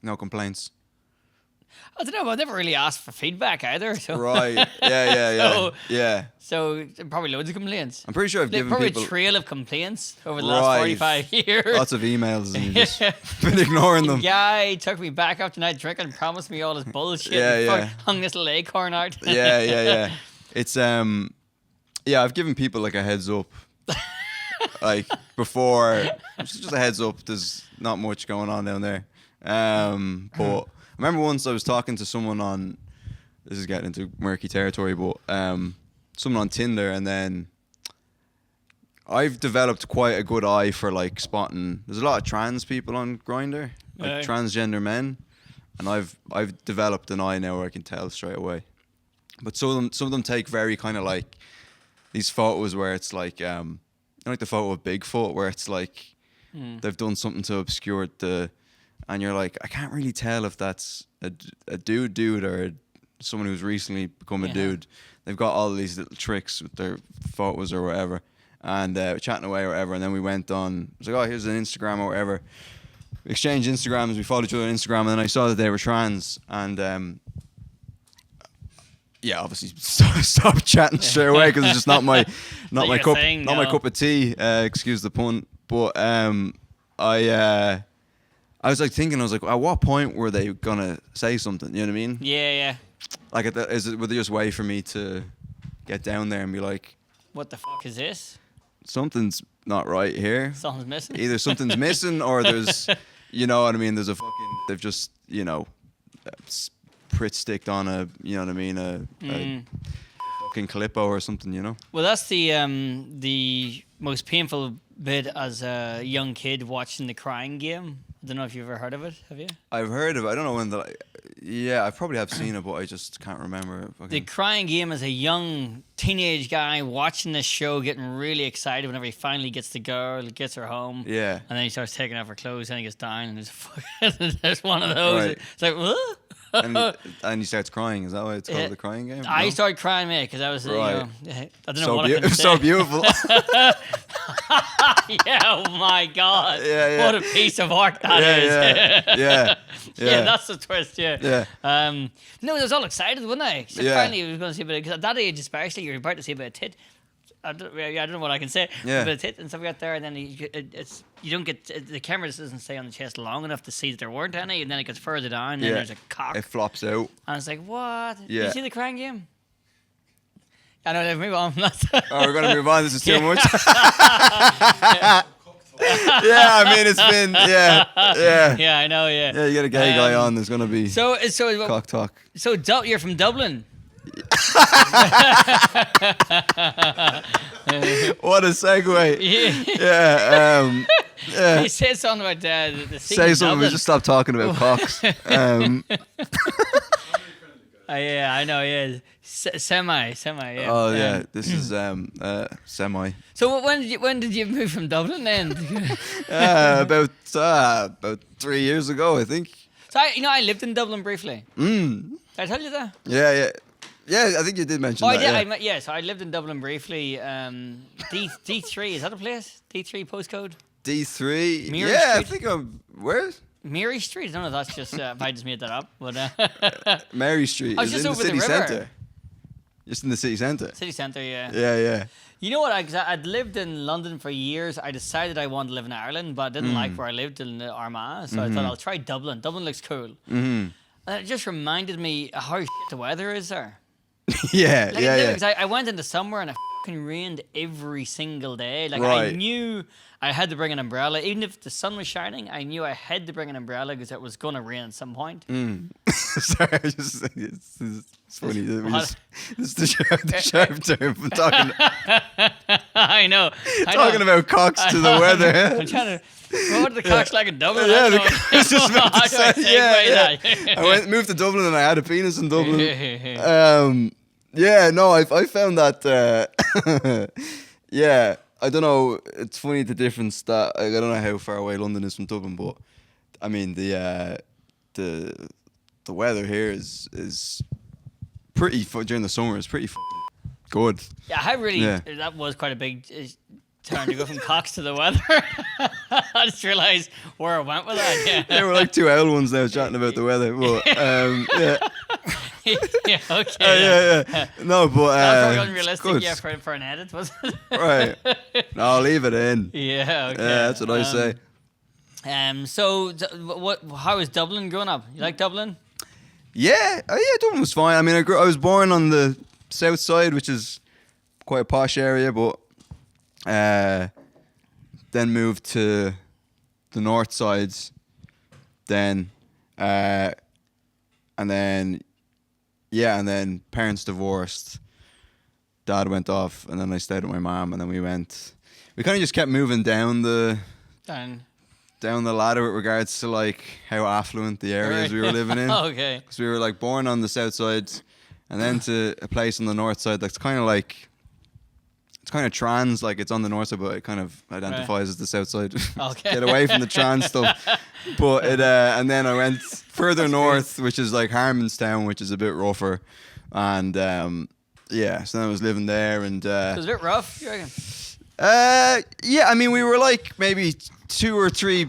[SPEAKER 2] No complaints.
[SPEAKER 1] I don't know. I've never really asked for feedback either. So.
[SPEAKER 2] Right. Yeah.
[SPEAKER 1] So probably loads of complaints.
[SPEAKER 2] I'm pretty sure I've given
[SPEAKER 1] probably
[SPEAKER 2] people...
[SPEAKER 1] a trail of complaints over the last 45 years.
[SPEAKER 2] Lots of emails and you've just been ignoring them.
[SPEAKER 1] The guy took me back after night drinking and promised me all this bullshit. And hung this little acorn out.
[SPEAKER 2] Yeah. It's, I've given people like a heads up. Like before, just a heads up, there's not much going on down there. But I remember once I was talking to someone on, this is getting into murky territory, but someone on Tinder, and then I've developed quite a good eye for like spotting. There's a lot of trans people on Grindr, like transgender men, and I've developed an eye now where I can tell straight away. But some of them take very kind of like these photos where it's like like the photo of Bigfoot where it's like they've done something to obscure and you're like, I can't really tell if that's a dude or someone who's recently become a dude. They've got all these little tricks with their photos or whatever, and chatting away or whatever, and then we went on, I was like, oh, here's an Instagram or whatever. We exchanged Instagrams, we followed each other on Instagram, and then I saw that they were trans, and obviously stop chatting straight away because it's just not my cup of tea. Excuse the pun, but I was like thinking, I was like, at what point were they gonna say something? You know what I mean?
[SPEAKER 1] Yeah.
[SPEAKER 2] Like, would they just wait for me to get down there and be like,
[SPEAKER 1] what the fuck is this?
[SPEAKER 2] Something's not right here.
[SPEAKER 1] Something's missing.
[SPEAKER 2] Either something's missing or there's, you know what I mean? There's a fucking, they've just, you know, Prit sticked on a, you know what I mean, a fucking clippo or something, you know.
[SPEAKER 1] Well, that's the most painful bit as a young kid watching The Crying Game. I don't know if you've ever heard of it. Have you?
[SPEAKER 2] I've heard of it. I don't know when I probably have seen it, but I just can't remember.
[SPEAKER 1] The Crying Game is a young teenage guy watching this show, getting really excited whenever he finally gets the girl, gets her home.
[SPEAKER 2] Yeah.
[SPEAKER 1] And then he starts taking off her clothes, and he gets down, and there's one of those.
[SPEAKER 2] Right.
[SPEAKER 1] It's like, what?
[SPEAKER 2] and he starts crying. Is that why it's called The Crying Game?
[SPEAKER 1] I started crying, mate, because I was,
[SPEAKER 2] right.
[SPEAKER 1] I don't know what I can say.
[SPEAKER 2] So beautiful.
[SPEAKER 1] Yeah, oh my God.
[SPEAKER 2] Yeah.
[SPEAKER 1] What a piece of art that is.
[SPEAKER 2] Yeah.
[SPEAKER 1] Yeah, that's the twist,
[SPEAKER 2] Yeah.
[SPEAKER 1] No, I was all excited, wasn't I? So finally, I was going to see a bit, because at that age especially, you're about to see a bit of tit. I don't know what I can say.
[SPEAKER 2] Yeah.
[SPEAKER 1] A bit of tit and stuff like that there, and then you don't get, the camera just doesn't stay on the chest long enough to see that there weren't any, and then it gets further down, and then there's a cock.
[SPEAKER 2] It flops out.
[SPEAKER 1] And it's like, what?
[SPEAKER 2] Yeah.
[SPEAKER 1] Did you see The Crying Game? I know, let's move on.
[SPEAKER 2] Oh, we're going to move on. This is too much. Yeah, I mean, it's been, yeah.
[SPEAKER 1] Yeah, I know, yeah.
[SPEAKER 2] Yeah, you get a gay guy on, there's going to be cock talk.
[SPEAKER 1] So you're from Dublin?
[SPEAKER 2] What a segue. Yeah.
[SPEAKER 1] He said something about the
[SPEAKER 2] say something, we just stop talking about cocks.
[SPEAKER 1] Yeah, I know, yeah. Semi, yeah.
[SPEAKER 2] Oh, yeah. This is semi.
[SPEAKER 1] So when did you move from Dublin then?
[SPEAKER 2] About 3 years ago, I think.
[SPEAKER 1] So I lived in Dublin briefly. Did I tell you that?
[SPEAKER 2] Yeah, I think you did mention that.
[SPEAKER 1] I did. So I lived in Dublin briefly. D3, is that a place? D3 postcode?
[SPEAKER 2] D3?
[SPEAKER 1] Mirror
[SPEAKER 2] yeah,
[SPEAKER 1] Street?
[SPEAKER 2] I think I'm... Where?
[SPEAKER 1] Mary Street. I don't know if that's just if I just made that up, but
[SPEAKER 2] Mary Street
[SPEAKER 1] I was
[SPEAKER 2] is
[SPEAKER 1] just
[SPEAKER 2] in the
[SPEAKER 1] over
[SPEAKER 2] city
[SPEAKER 1] the river.
[SPEAKER 2] centre. Just in the city centre.
[SPEAKER 1] City centre, yeah.
[SPEAKER 2] Yeah.
[SPEAKER 1] You know what? I'd lived in London for years. I decided I wanted to live in Ireland, but I didn't like where I lived in Armagh, so I thought I'll try Dublin. Dublin looks cool. And it just reminded me how shit the weather is there.
[SPEAKER 2] Yeah.
[SPEAKER 1] Because I went into summer and it fucking rained every single day. Like I knew I had to bring an umbrella, even if the sun was shining. I knew I had to bring an umbrella because it was going to rain at some point.
[SPEAKER 2] Sorry, it's funny. It's the sharp term from talking.
[SPEAKER 1] I know.
[SPEAKER 2] Talking about cocks to the weather.
[SPEAKER 1] I'm trying to. What are the cocks like in Dublin?
[SPEAKER 2] Yeah, I was just about to say. Yeah. I moved to Dublin and I had a penis in Dublin. I found that. I don't know. It's funny the difference that I don't know how far away London is from Dublin, but I mean the weather here is pretty during the summer. It's pretty good.
[SPEAKER 1] Yeah, that was quite a big turn to go from cocks to the weather. I just realised where I went with that. Yeah,
[SPEAKER 2] we're like two old ones now chatting about the weather, but
[SPEAKER 1] yeah, okay.
[SPEAKER 2] Yeah. No, but
[SPEAKER 1] that's probably unrealistic. For an edit, was it?
[SPEAKER 2] Right. No, I'll leave it in.
[SPEAKER 1] Yeah. Okay.
[SPEAKER 2] Yeah, that's what I say.
[SPEAKER 1] So how was Dublin growing up? You like Dublin?
[SPEAKER 2] Yeah. Dublin was fine. I mean, I was born on the south side, which is quite a posh area, but then moved to the north sides, and then parents divorced, dad went off, and then I stayed with my mom, and then we kind of just kept moving down the ladder with regards to like how affluent the areas we were living in.
[SPEAKER 1] Okay.
[SPEAKER 2] Because we were like born on the south side, and then to a place on the north side that's kind of like, it's kind of trans, like it's on the north side, but it kind of identifies as the south side.
[SPEAKER 1] Okay.
[SPEAKER 2] Get away from the trans stuff. But and then I went further north, which is like Harmonstown, which is a bit rougher, and so then I was living there, and
[SPEAKER 1] it was a bit rough, you reckon?
[SPEAKER 2] I mean, we were like maybe 2 or 3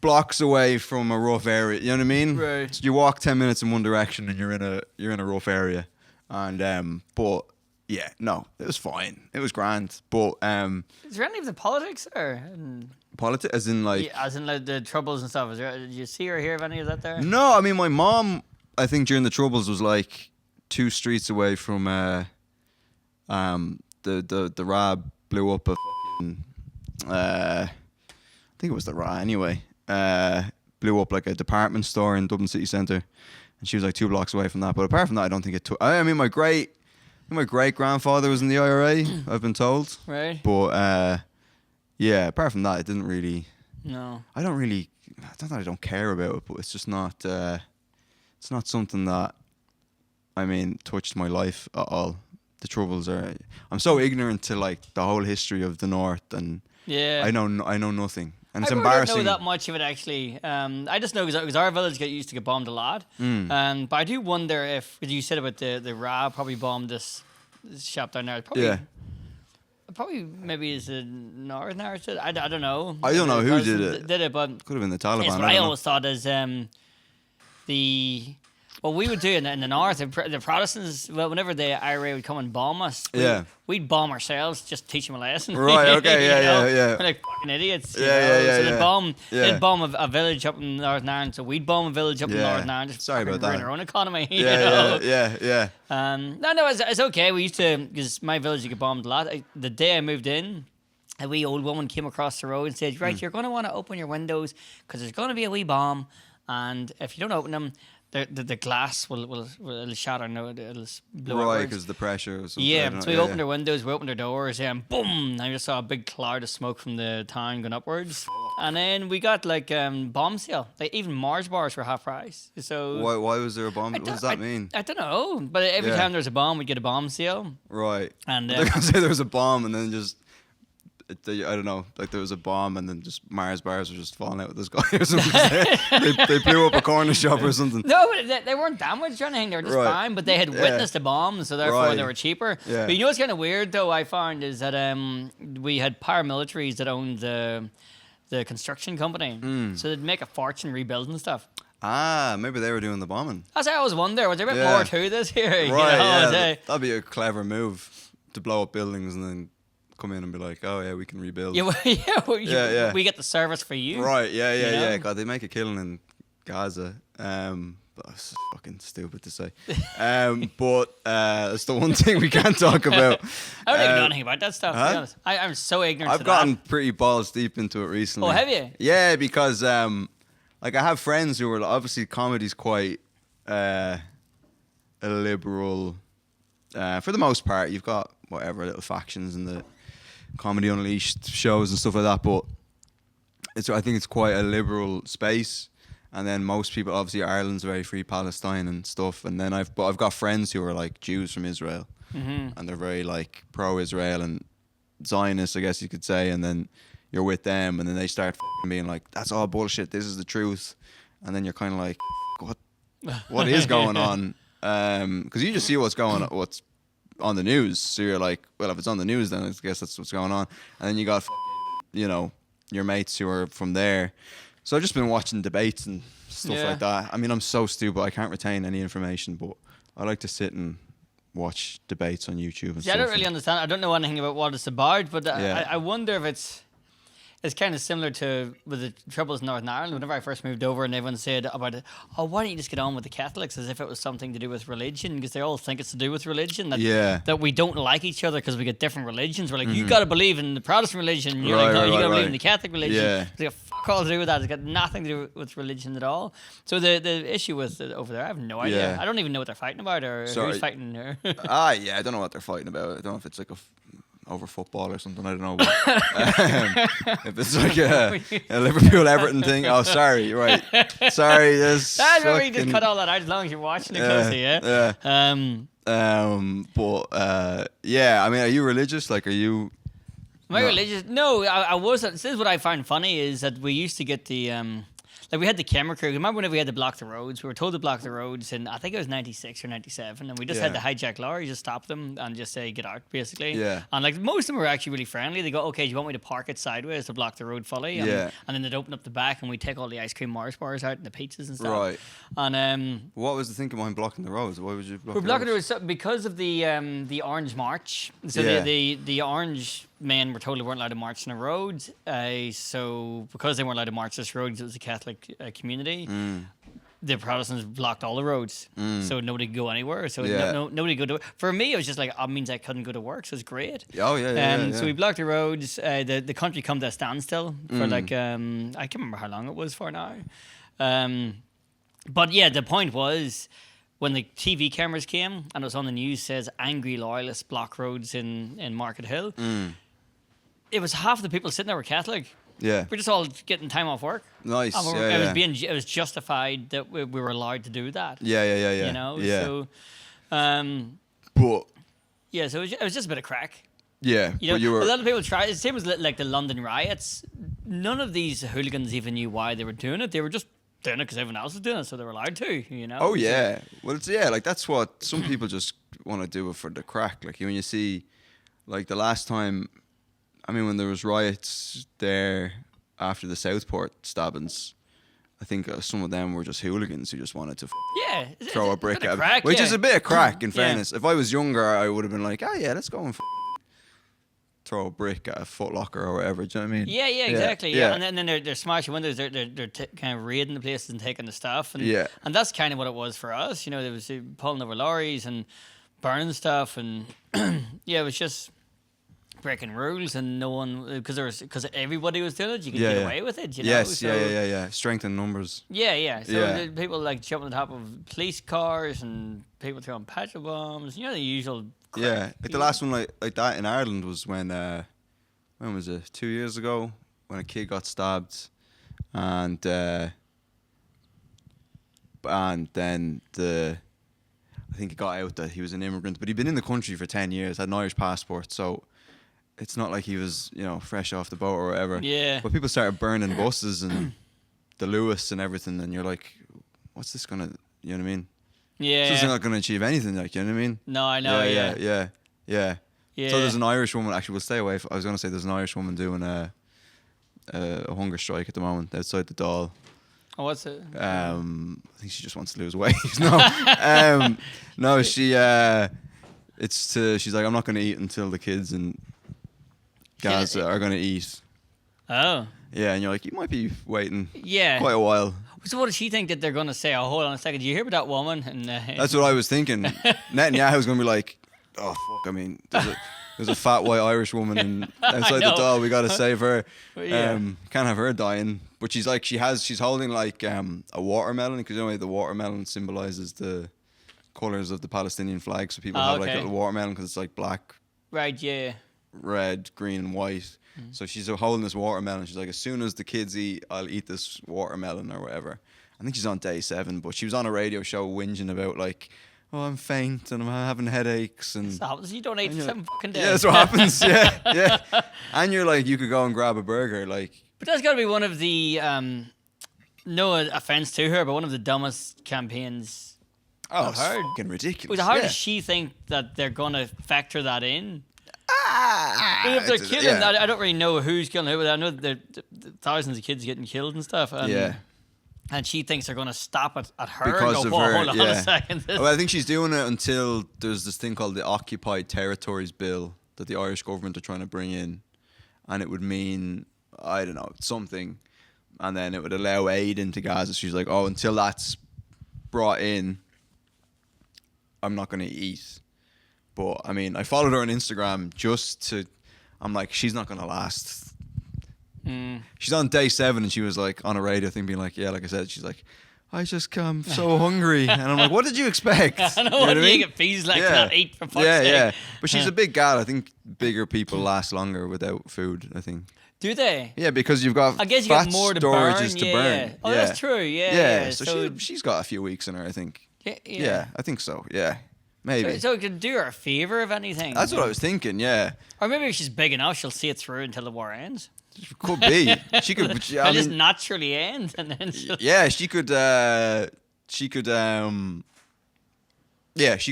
[SPEAKER 2] blocks away from a rough area. You know what I mean?
[SPEAKER 1] Right.
[SPEAKER 2] So you walk 10 minutes in one direction, and you're in a rough area, and but. Yeah, no, it was fine. It was grand, but
[SPEAKER 1] is there any of the politics there?
[SPEAKER 2] Politics, as in like,
[SPEAKER 1] as in like the Troubles and stuff. Did you see or hear of any of that there?
[SPEAKER 2] No, I mean my mom, I think during the Troubles was like 2 streets away from the RAB blew up a fucking, I think it was the RAB anyway. Blew up like a department store in Dublin city centre, and she was like 2 blocks away from that. But apart from that, I don't think it took. I mean my great grandfather was in the IRA, I've been told.
[SPEAKER 1] Right.
[SPEAKER 2] But apart from that, it didn't really.
[SPEAKER 1] No.
[SPEAKER 2] I don't that I don't care about it, but it's just not. It's not something that, I mean, touched my life at all. The Troubles are. I'm so ignorant to like the whole history of the North, and I know nothing. And it's embarrassing.
[SPEAKER 1] I don't know that much of it actually. I just know because our village used to get bombed a lot. But I do wonder if, because you said about the RAB probably bombed this shop down there. Probably maybe it's the Northern Irish. I don't know.
[SPEAKER 2] I don't know who did it.
[SPEAKER 1] But
[SPEAKER 2] could have been the Taliban.
[SPEAKER 1] What I always thought is what we would do in the north, the Protestants, whenever the IRA would come and bomb us, we'd bomb ourselves, just teach them a lesson.
[SPEAKER 2] Right, okay, yeah.
[SPEAKER 1] We're like fucking idiots.
[SPEAKER 2] So
[SPEAKER 1] they'd bomb a village up in Northern Ireland, so we'd bomb a village up in Northern Ireland, just
[SPEAKER 2] Sorry about that.
[SPEAKER 1] ruin our own economy.
[SPEAKER 2] Yeah.
[SPEAKER 1] No, it's okay. We used to, because my village would get bombed a lot. The day I moved in, a wee old woman came across the road and said, right, you're going to want to open your windows because there's going to be a wee bomb, and if you don't open them, the glass will shatter. No, it'll blow
[SPEAKER 2] right,
[SPEAKER 1] outwards.
[SPEAKER 2] because the pressure or something.
[SPEAKER 1] Yeah, so we opened our windows, we opened our doors, and boom! I just saw a big cloud of smoke from the town going upwards. And then we got like bomb sale. Like even Mars bars were half price. So
[SPEAKER 2] why was there a bomb? What does that mean?
[SPEAKER 1] I don't know, but every time there's a bomb, we get a bomb sale.
[SPEAKER 2] Right.
[SPEAKER 1] And
[SPEAKER 2] they're gonna say there was a bomb, and then just. I don't know, like there was a bomb and then just Mars bars were just falling out with this guy or something. they blew up a corner shop or something.
[SPEAKER 1] No, they weren't damaged or anything. They were just fine, but they had witnessed a bomb, so therefore they were cheaper.
[SPEAKER 2] Yeah.
[SPEAKER 1] But you know what's kind of weird though, I found, is that we had paramilitaries that owned the construction company. So they'd make a fortune rebuilding stuff.
[SPEAKER 2] Maybe they were doing the bombing.
[SPEAKER 1] That's what I always wonder. Was there a bit more to this here?
[SPEAKER 2] Right,
[SPEAKER 1] you know,
[SPEAKER 2] that'd be a clever move to blow up buildings and then come in and be like, oh yeah, we can rebuild.
[SPEAKER 1] We get the service for you.
[SPEAKER 2] Right, yeah. God, they make a killing in Gaza. That's fucking stupid to say. But that's the one thing we can't talk about.
[SPEAKER 1] I don't even know anything about that stuff, to be honest. I'm so ignorant
[SPEAKER 2] I've gotten pretty balls deep into it recently.
[SPEAKER 1] Oh, have you?
[SPEAKER 2] Yeah, because like I have friends who are obviously comedy's quite a liberal. For the most part, you've got whatever little factions in the Comedy Unleashed shows and stuff like that, but I think it's quite a liberal space. And then most people, obviously, Ireland's very free Palestine and stuff. And then I've got friends who are like Jews from Israel, and they're very like pro-Israel and Zionist, I guess you could say. And then you're with them, and then they start being like, "That's all bullshit. This is the truth." And then you're kind of like, "What is going on?" Because you just see what's on the news. So you're like, "Well, if it's on the news, then I guess that's what's going on." And then you got, your mates who are from there. So I've just been watching debates and stuff like that. I mean, I'm so stupid. I can't retain any information, but I like to sit and watch debates on YouTube and stuff.
[SPEAKER 1] I don't really understand. I don't know anything about what it's about, but I wonder if it's kind of similar to with the Troubles in Northern Ireland. Whenever I first moved over and everyone said about it, oh, why don't you just get on with the Catholics, as if it was something to do with religion, because they all think it's to do with religion, that we don't like each other because we get different religions. We're like, you got to believe in the Protestant religion, you're like, no, you got to believe in the Catholic religion. It's like, fuck all to do with that. It's got nothing to do with religion at all. So the issue with over there, I have no idea. I don't even know what they're fighting about or who's fighting there.
[SPEAKER 2] I don't know what they're fighting about. I don't know if it's like over football or something, I don't know. But, if it's like a Liverpool Everton thing. Oh, sorry, right. Sorry,
[SPEAKER 1] that's where you just cut all that out as long as you're watching it closely,
[SPEAKER 2] I mean, are you religious? Like, are you?
[SPEAKER 1] Am I religious? No, I wasn't. This is what I find funny is that we used to get the like we had the camera crew. Remember whenever we had to block the roads? We were told to block the roads, and I think it was 96 or 97, and we just had to hijack lorries, just stop them and just say, get out, basically. Yeah. And like most of them were actually really friendly. They go, okay, do you want me to park it sideways to block the road fully? And then they'd open up the back, and we'd take all the ice cream Mars bars out and the pizzas and stuff. Right. And
[SPEAKER 2] what was the thinking behind blocking the roads? Why would you block
[SPEAKER 1] we're blocking the roads? Because of the Orange March. So the Orange men were told they weren't allowed to march on the road. So because they weren't allowed to march this road, it was a Catholic community. The Protestants blocked all the roads, so nobody could go anywhere. So nobody could go to. For me, it was just like, it means I couldn't go to work, so it's great. So we blocked the roads. The country come to a standstill for like I can't remember how long it was for now. But yeah, the point was, when the TV cameras came and it was on the news, says angry loyalists block roads in Market Hill. It was half the people sitting there were Catholic. Yeah, we're just all getting time off work.
[SPEAKER 2] Nice.
[SPEAKER 1] It was justified that we were allowed to do that.
[SPEAKER 2] Yeah.
[SPEAKER 1] You know. Yeah. So, so it was just a bit of crack.
[SPEAKER 2] Yeah,
[SPEAKER 1] but a lot of people try. It's the same as like the London riots. None of these hooligans even knew why they were doing it. They were just doing it because everyone else was doing it, so they were allowed to. You know.
[SPEAKER 2] Oh yeah. Well, it's like that's what some people just want to do it for the crack. Like when you see, like the last time. I mean, when there was riots there after the Southport stabbings, I think some of them were just hooligans who just wanted to throw a brick at
[SPEAKER 1] crack,
[SPEAKER 2] which is a bit of crack, in fairness. If I was younger, I would have been like, let's go and throw a brick at a Foot Locker or whatever. Do you know what I mean?
[SPEAKER 1] Yeah, exactly. Yeah. And then they're smashing windows. They're kind of raiding the places and taking the stuff. And that's kind of what it was for us. You know, there was pulling over lorries and burning stuff, and it was just breaking rules, and no one because everybody was doing it. You could get away with it. You know?
[SPEAKER 2] Yeah. Strength in numbers.
[SPEAKER 1] Yeah. So people like jumping on top of police cars and people throwing petrol bombs. You know, the usual.
[SPEAKER 2] Like the last one like that in Ireland was when was it? 2 years ago when a kid got stabbed, and then I think it got out that he was an immigrant, but he'd been in the country for 10 years, had an Irish passport, so. It's not like he was, fresh off the boat or whatever. Yeah. But people started burning buses and the Lewis and everything, and you're like, what's this gonna? You know what I mean? Yeah. This is not gonna achieve anything, like, you know what I mean?
[SPEAKER 1] No, I know.
[SPEAKER 2] Yeah. So there's an Irish woman. Actually, we'll stay away. I was gonna say there's an Irish woman doing a hunger strike at the moment outside the Dáil.
[SPEAKER 1] Oh, what's it?
[SPEAKER 2] I think she just wants to lose weight. No, she's like, I'm not going to eat until the kids and Gaz are going to eat.
[SPEAKER 1] Oh.
[SPEAKER 2] Yeah, and you're like, you might be waiting
[SPEAKER 1] quite
[SPEAKER 2] a while.
[SPEAKER 1] So what does she think that they're going to say? Oh, hold on a second. Did you hear about that woman? And
[SPEAKER 2] that's what I was thinking. Netanyahu's going to be like, oh, fuck, I mean, there's a fat white Irish woman outside the Dáil. We got to save her. Can't have her dying. But she's like, she's holding like a watermelon, because the watermelon symbolizes the colors of the Palestinian flag. So people have like a little watermelon because it's like black,
[SPEAKER 1] right,
[SPEAKER 2] red, green, and white. So she's holding this watermelon. She's like, as soon as the kids eat, I'll eat this watermelon or whatever. I think she's on day 7, but she was on a radio show whinging about like, oh, I'm faint and I'm having headaches. And
[SPEAKER 1] so you don't eat for 7 fucking days.
[SPEAKER 2] Yeah, that's what happens. Yeah. And you're like, you could go and grab a burger, like.
[SPEAKER 1] But that's got to be one of the, no offense to her, but one of the dumbest campaigns
[SPEAKER 2] I've heard. Fucking ridiculous.
[SPEAKER 1] How does she think that they're going to factor that in? If they're killing, I don't really know who's killing who, but I know there thousands of kids getting killed and stuff. And she thinks they're going to stop it at her.
[SPEAKER 2] Because of her,
[SPEAKER 1] hold on a second.
[SPEAKER 2] Well, I think she's doing it until there's this thing called the Occupied Territories Bill that the Irish government are trying to bring in. And it would mean, I don't know, something. And then it would allow aid into Gaza. She's like, oh, until that's brought in, I'm not going to eat. But, I mean, I followed her on Instagram I'm like, she's not going to last. She's on day 7 and she was like on a radio thing being like, yeah, like I said, she's like, I just come so hungry. And I'm like, what did you expect?
[SPEAKER 1] I know what you get feels like not eat for fuck's sake.
[SPEAKER 2] Yeah. But she's a big gal. I think bigger people last longer without food, I think.
[SPEAKER 1] Do they?
[SPEAKER 2] Yeah, because you've got fat
[SPEAKER 1] more
[SPEAKER 2] storages to burn.
[SPEAKER 1] Yeah. Oh, that's true.
[SPEAKER 2] Yeah. So she's got a few weeks in her, I think. Yeah, I think so. Yeah. Maybe.
[SPEAKER 1] So it could do her a favour, if anything.
[SPEAKER 2] That's what I was thinking, yeah.
[SPEAKER 1] Or maybe if she's big enough, she'll see it through until the war ends.
[SPEAKER 2] Could be. She could.
[SPEAKER 1] It'll just naturally end, and then.
[SPEAKER 2] She could. She could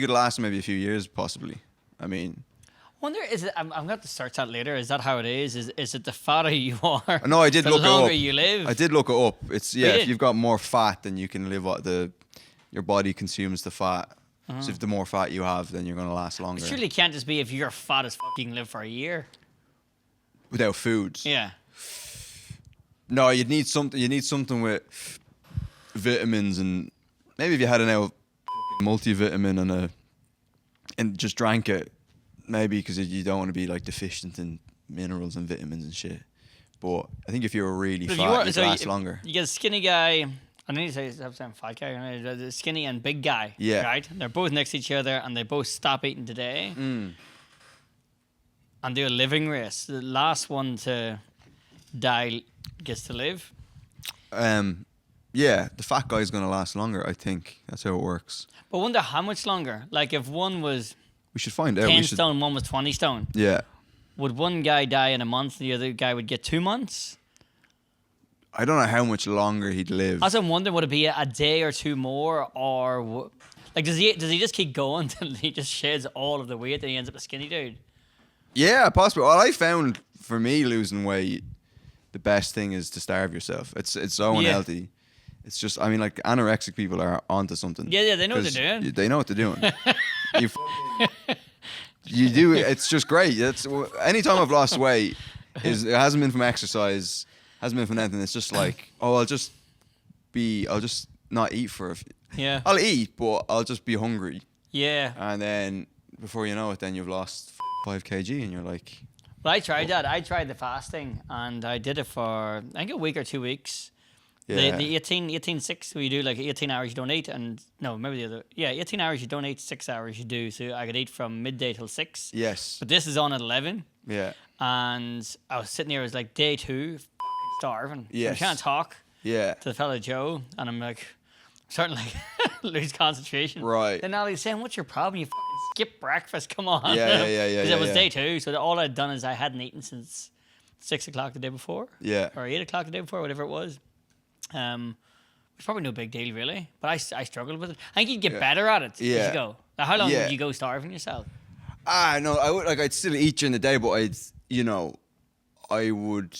[SPEAKER 2] last maybe a few years, possibly. I mean.
[SPEAKER 1] I wonder, is it? I'm going to search that later. Is that how it is? Is it the fatter you are?
[SPEAKER 2] No, I did look it up.
[SPEAKER 1] The longer you live.
[SPEAKER 2] I did look it up. It's if you've got more fat, then you can live. Your body consumes the fat. So if the more fat you have, then you're going to last longer.
[SPEAKER 1] It surely can't just be if you're fat as fuck, you can live for a year.
[SPEAKER 2] Without food.
[SPEAKER 1] Yeah.
[SPEAKER 2] No, you'd need something. You need something with vitamins, and maybe if you had an multivitamin and just drank it, maybe, because you don't want to be like deficient in minerals and vitamins and shit. But I think if you were really fat, you'd last longer.
[SPEAKER 1] You get a skinny guy. I need to say fat guy. The skinny and big guy.
[SPEAKER 2] Yeah.
[SPEAKER 1] Right? They're both next to each other and they both stop eating today. And do a living race. The last one to die gets to live.
[SPEAKER 2] Yeah, the fat guy's going to last longer, I think. That's how it works.
[SPEAKER 1] But I wonder how much longer. Like if one was
[SPEAKER 2] we should find out.
[SPEAKER 1] 10 stone, one was 20 stone.
[SPEAKER 2] Yeah.
[SPEAKER 1] Would one guy die in a month and the other guy would get 2 months?
[SPEAKER 2] I don't know how much longer he'd live.
[SPEAKER 1] I was wondering, would it be a day or two more, or like does he just keep going until he just sheds all of the weight and he ends up a skinny dude?
[SPEAKER 2] Yeah, possibly. Well, I found for me losing weight, the best thing is to starve yourself. It's so unhealthy. It's just, I mean, like anorexic people are onto something.
[SPEAKER 1] Yeah, they know what they're doing.
[SPEAKER 2] They know what they're doing. You do. It's just great. Anytime I've lost weight, it hasn't been from exercise. Hasn't been for nothing. It's just like, I'll just not eat for a few.
[SPEAKER 1] Yeah.
[SPEAKER 2] I'll eat, but I'll just be hungry.
[SPEAKER 1] Yeah.
[SPEAKER 2] And then before you know it, then you've lost 5 kg and you're like.
[SPEAKER 1] Well, I tried that. I tried the fasting and I did it for, I think, a week or 2 weeks. Yeah. The 18-6, where you do like 18 hours you don't eat, and no, maybe the other. Yeah, 18 hours you don't eat, 6 hours you do. So I could eat from midday till 6.
[SPEAKER 2] Yes.
[SPEAKER 1] But this is on at 11.
[SPEAKER 2] Yeah.
[SPEAKER 1] And I was sitting there, it was like day 2, starving.
[SPEAKER 2] Yes.
[SPEAKER 1] I can't talk.
[SPEAKER 2] Yeah.
[SPEAKER 1] To the fella Joe, and I'm like, starting to like lose concentration.
[SPEAKER 2] Right.
[SPEAKER 1] Then Ollie's saying, "What's your problem? You skip breakfast. Come on."
[SPEAKER 2] Yeah.
[SPEAKER 1] Because it was day 2, so all I'd done is I hadn't eaten since 6 o'clock the day before.
[SPEAKER 2] Yeah.
[SPEAKER 1] Or 8 o'clock the day before, whatever it was. It's probably no big deal really, but I struggled with it. I think you'd get better at it as you go. Now, how long would you go starving yourself?
[SPEAKER 2] No, I'd still eat during the day, but I would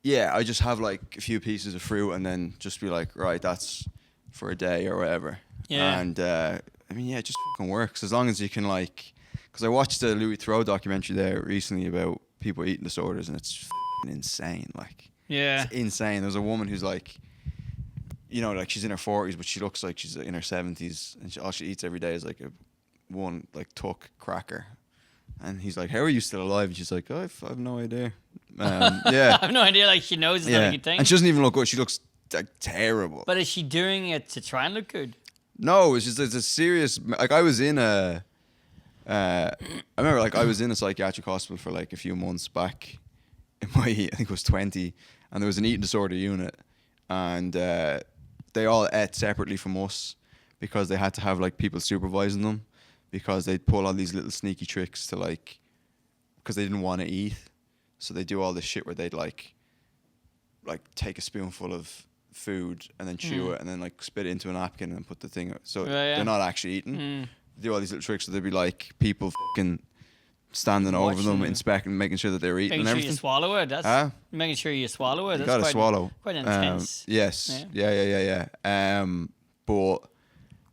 [SPEAKER 2] yeah, I just have like a few pieces of fruit and then just be like, right, that's for a day or whatever.
[SPEAKER 1] Yeah.
[SPEAKER 2] And I mean, yeah, it just fucking works as long as you can like. Because I watched the Louis Theroux documentary there recently about people with eating disorders, and it's fucking insane. Like,
[SPEAKER 1] yeah,
[SPEAKER 2] it's insane. There's a woman who's like, you know, like she's in her 40s, but she looks like she's in her 70s, and all she eats every day is like one tuck cracker. And he's like, "How are you still alive?" And she's like, "Oh, I have no idea." Yeah,
[SPEAKER 1] I have no idea. Like she knows it's not a good thing,
[SPEAKER 2] and she doesn't even look good. She looks like terrible.
[SPEAKER 1] But is she doing it to try and look good?
[SPEAKER 2] No, it's a serious. Like I was in I remember like I was in a psychiatric hospital for like a few months back in my, I think it was 20, and there was an eating disorder unit, and they all ate separately from us because they had to have like people supervising them because they'd pull all these little sneaky tricks to like, because they didn't want to eat, so they do all this shit where they'd like take a spoonful of food and then chew it and then like spit it into a napkin and put the thing, so they're not actually eating. Do all these little tricks, so there'd be like people fucking standing over them, inspecting, making sure that they're eating and everything.
[SPEAKER 1] Making sure you swallow it. That's making sure you swallow it.
[SPEAKER 2] You gotta swallow.
[SPEAKER 1] Quite intense.
[SPEAKER 2] Yes. Yeah. But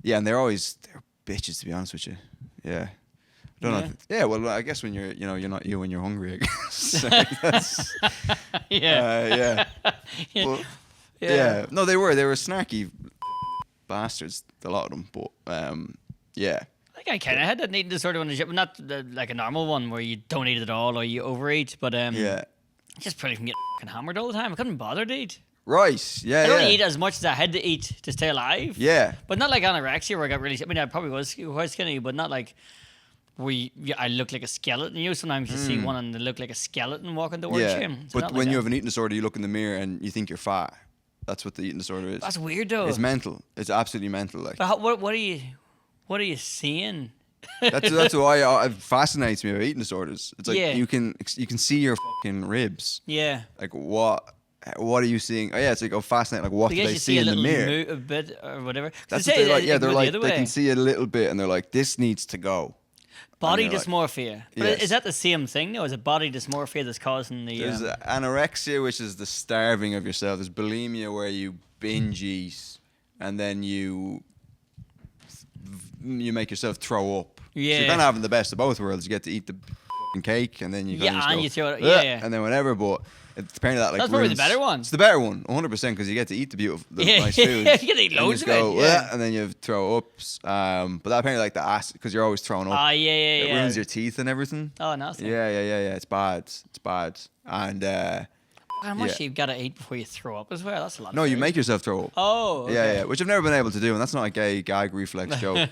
[SPEAKER 2] yeah, and they're bitches, to be honest with you. Yeah. I don't know. Yeah. Well, I guess when you're not you when you're hungry, I guess.
[SPEAKER 1] Yeah.
[SPEAKER 2] But, yeah. No, they were snarky bastards, a lot of them. But yeah.
[SPEAKER 1] I think I kind of had that eating disorder when I was young, not like a normal one where you don't eat at all or you overeat, but just probably from getting fucking hammered all the time. I couldn't bother to eat.
[SPEAKER 2] Right. Yeah.
[SPEAKER 1] I don't eat as much as I had to eat to stay alive.
[SPEAKER 2] Yeah.
[SPEAKER 1] But not like anorexia where I got really. I mean, I probably was quite skinny, but not like I look like a skeleton. You know, sometimes you see one and they look like a skeleton walking towards you.
[SPEAKER 2] It's but when you have an eating disorder, you look in the mirror and you think you're fat. That's what the eating disorder is.
[SPEAKER 1] That's weird though.
[SPEAKER 2] It's mental. It's absolutely mental. Like.
[SPEAKER 1] But what are you seeing?
[SPEAKER 2] That's why it fascinates me about eating disorders. It's like you can see your fucking ribs.
[SPEAKER 1] Yeah.
[SPEAKER 2] Like what are you seeing? Oh yeah, it's like fascinating. Like what do they see in the mirror?
[SPEAKER 1] A bit or whatever.
[SPEAKER 2] That's what they're like. Yeah, they're like they can see a little bit, and they're like, this needs to go.
[SPEAKER 1] Body dysmorphia. But is that the same thing though? Is it body dysmorphia that's causing the?
[SPEAKER 2] There's anorexia, which is the starving of yourself. There's bulimia, where you binge eat, and then you make yourself throw up.
[SPEAKER 1] Yeah.
[SPEAKER 2] So you're kind of having the best of both worlds. You get to eat the cake, and then you
[SPEAKER 1] you throw it. Yeah.
[SPEAKER 2] And then whatever. But it's apparently that like
[SPEAKER 1] that's probably the better one.
[SPEAKER 2] It's the better one, 100%, because you get to eat the beautiful, nice food.
[SPEAKER 1] You get to eat loads of it.
[SPEAKER 2] And then you throw ups. But that apparently like the acid, because you're always throwing up. It ruins your teeth and everything.
[SPEAKER 1] Oh, nasty.
[SPEAKER 2] Yeah. It's bad. And
[SPEAKER 1] how much you've got to eat before you throw up as well? That's a lot.
[SPEAKER 2] No, you make yourself throw up.
[SPEAKER 1] Oh, okay.
[SPEAKER 2] Yeah. Which I've never been able to do, and that's not a gay gag reflex joke.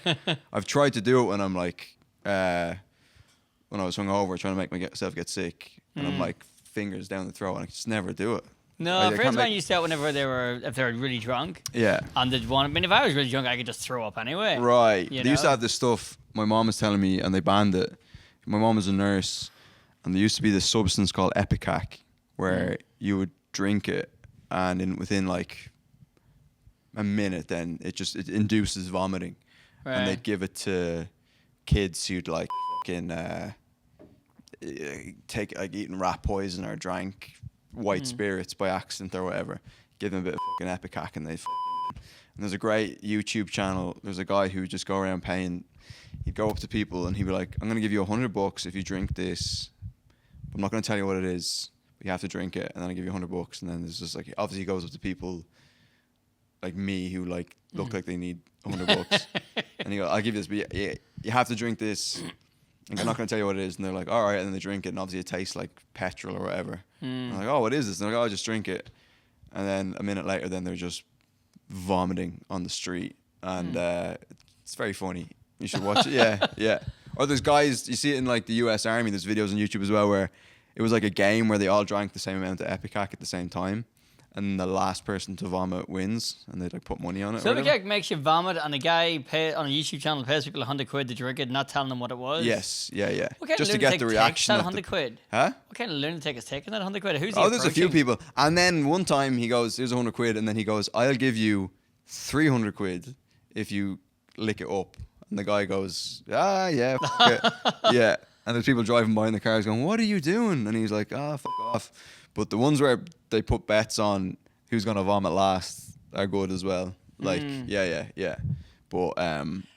[SPEAKER 2] I've tried to do it when I'm like, when I was hungover, trying to make myself get sick, and I'm like fingers down the throat, and I just never do it.
[SPEAKER 1] No, friends of mine used to do it whenever if they were really drunk.
[SPEAKER 2] Yeah.
[SPEAKER 1] And they'd want. I mean, if I was really drunk, I could just throw up anyway.
[SPEAKER 2] Right. They used to have this stuff. My mom was telling me, and they banned it. My mom was a nurse, and there used to be this substance called Epicac, where you would drink it, and within like a minute, then it induces vomiting, and they'd give it to kids who'd like fucking take like eaten rat poison or drank white spirits by accident or whatever. Give them a bit of fucking Epicac, and and there's a great YouTube channel. There's a guy who would just go around paying. He'd go up to people and he'd be like, "I'm gonna give you $100 if you drink this. But I'm not gonna tell you what it is. You have to drink it, and then I give you $100." And then there's just like, obviously he goes up to people like me who like look like they need $100, and he goes, "I'll give you this, but you have to drink this. And I'm not going to tell you what it is." And they're like, "All right," and then they drink it, and obviously it tastes like petrol or whatever. I'm like, "Oh, what is this?" And they're like, "Oh, just drink it." And then a minute later, then they're just vomiting on the street, and it's very funny. You should watch it. Yeah. Or there's guys, you see it in like the US Army. There's videos on YouTube as well where it was like a game where they all drank the same amount of Epicac at the same time, and the last person to vomit wins, and they'd like put money on it.
[SPEAKER 1] So Epicac makes you vomit, and a guy on a YouTube channel pays people £100 to drink it, not telling them what it was.
[SPEAKER 2] Yes, yeah.
[SPEAKER 1] What kind
[SPEAKER 2] just
[SPEAKER 1] of
[SPEAKER 2] to get the reaction.
[SPEAKER 1] That £100?
[SPEAKER 2] Huh?
[SPEAKER 1] What kind of lunatic is taking that £100? Who's he?
[SPEAKER 2] Oh, there's a few people. And then one time he goes, "Here's £100," and then he goes, "I'll give you £300 if you lick it up." And the guy goes, "Yeah, fuck it." Yeah. And there's people driving by in the cars going, "What are you doing?" And he's like, "Ah, fuck off." But the ones where they put bets on who's gonna vomit last are good as well. Like, yeah. But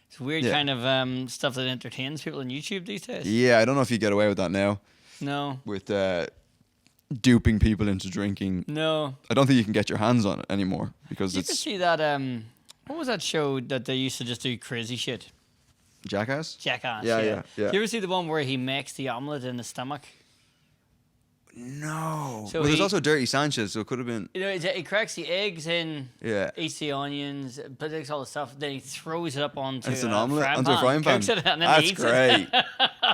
[SPEAKER 1] it's weird kind of stuff that entertains people on YouTube these days.
[SPEAKER 2] Yeah, I don't know if you get away with that now.
[SPEAKER 1] No.
[SPEAKER 2] With duping people into drinking.
[SPEAKER 1] No.
[SPEAKER 2] I don't think you can get your hands on it anymore because
[SPEAKER 1] you could see that. What was that show that they used to just do crazy shit?
[SPEAKER 2] Jackass?
[SPEAKER 1] Jackass.
[SPEAKER 2] Yeah.
[SPEAKER 1] Do you ever see the one where he makes the omelet in the stomach?
[SPEAKER 2] No.
[SPEAKER 1] So
[SPEAKER 2] well, there's also Dirty Sanchez, so it could have been.
[SPEAKER 1] You know, he cracks the eggs in, eats the onions, takes all the stuff, then he throws it up onto
[SPEAKER 2] it's an omelet, onto a frying pan.
[SPEAKER 1] Cooks it, and then
[SPEAKER 2] That's
[SPEAKER 1] eats
[SPEAKER 2] great.
[SPEAKER 1] It.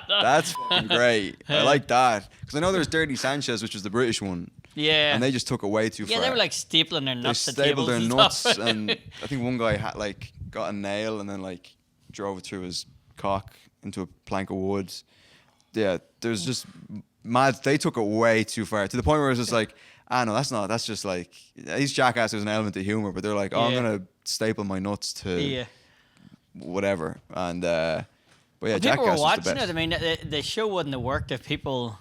[SPEAKER 2] That's fucking great. I like that. Because I know there's Dirty Sanchez, which is the British one.
[SPEAKER 1] Yeah.
[SPEAKER 2] And they just took it way too far.
[SPEAKER 1] Yeah, they were like stapling their nuts
[SPEAKER 2] they
[SPEAKER 1] to tables
[SPEAKER 2] their
[SPEAKER 1] and
[SPEAKER 2] nuts,
[SPEAKER 1] stuff.
[SPEAKER 2] and I think one guy had got a nail and then drove it through his cock into a plank of wood. Yeah, there's just mad. They took it way too far to the point where it was just like, no, that's just like, these Jackass, there's an element of humor, but they're like, I'm gonna staple my nuts to whatever. And but yeah,
[SPEAKER 1] people
[SPEAKER 2] Jackass
[SPEAKER 1] were watching
[SPEAKER 2] was the best.
[SPEAKER 1] it. I mean, the show wouldn't have worked if people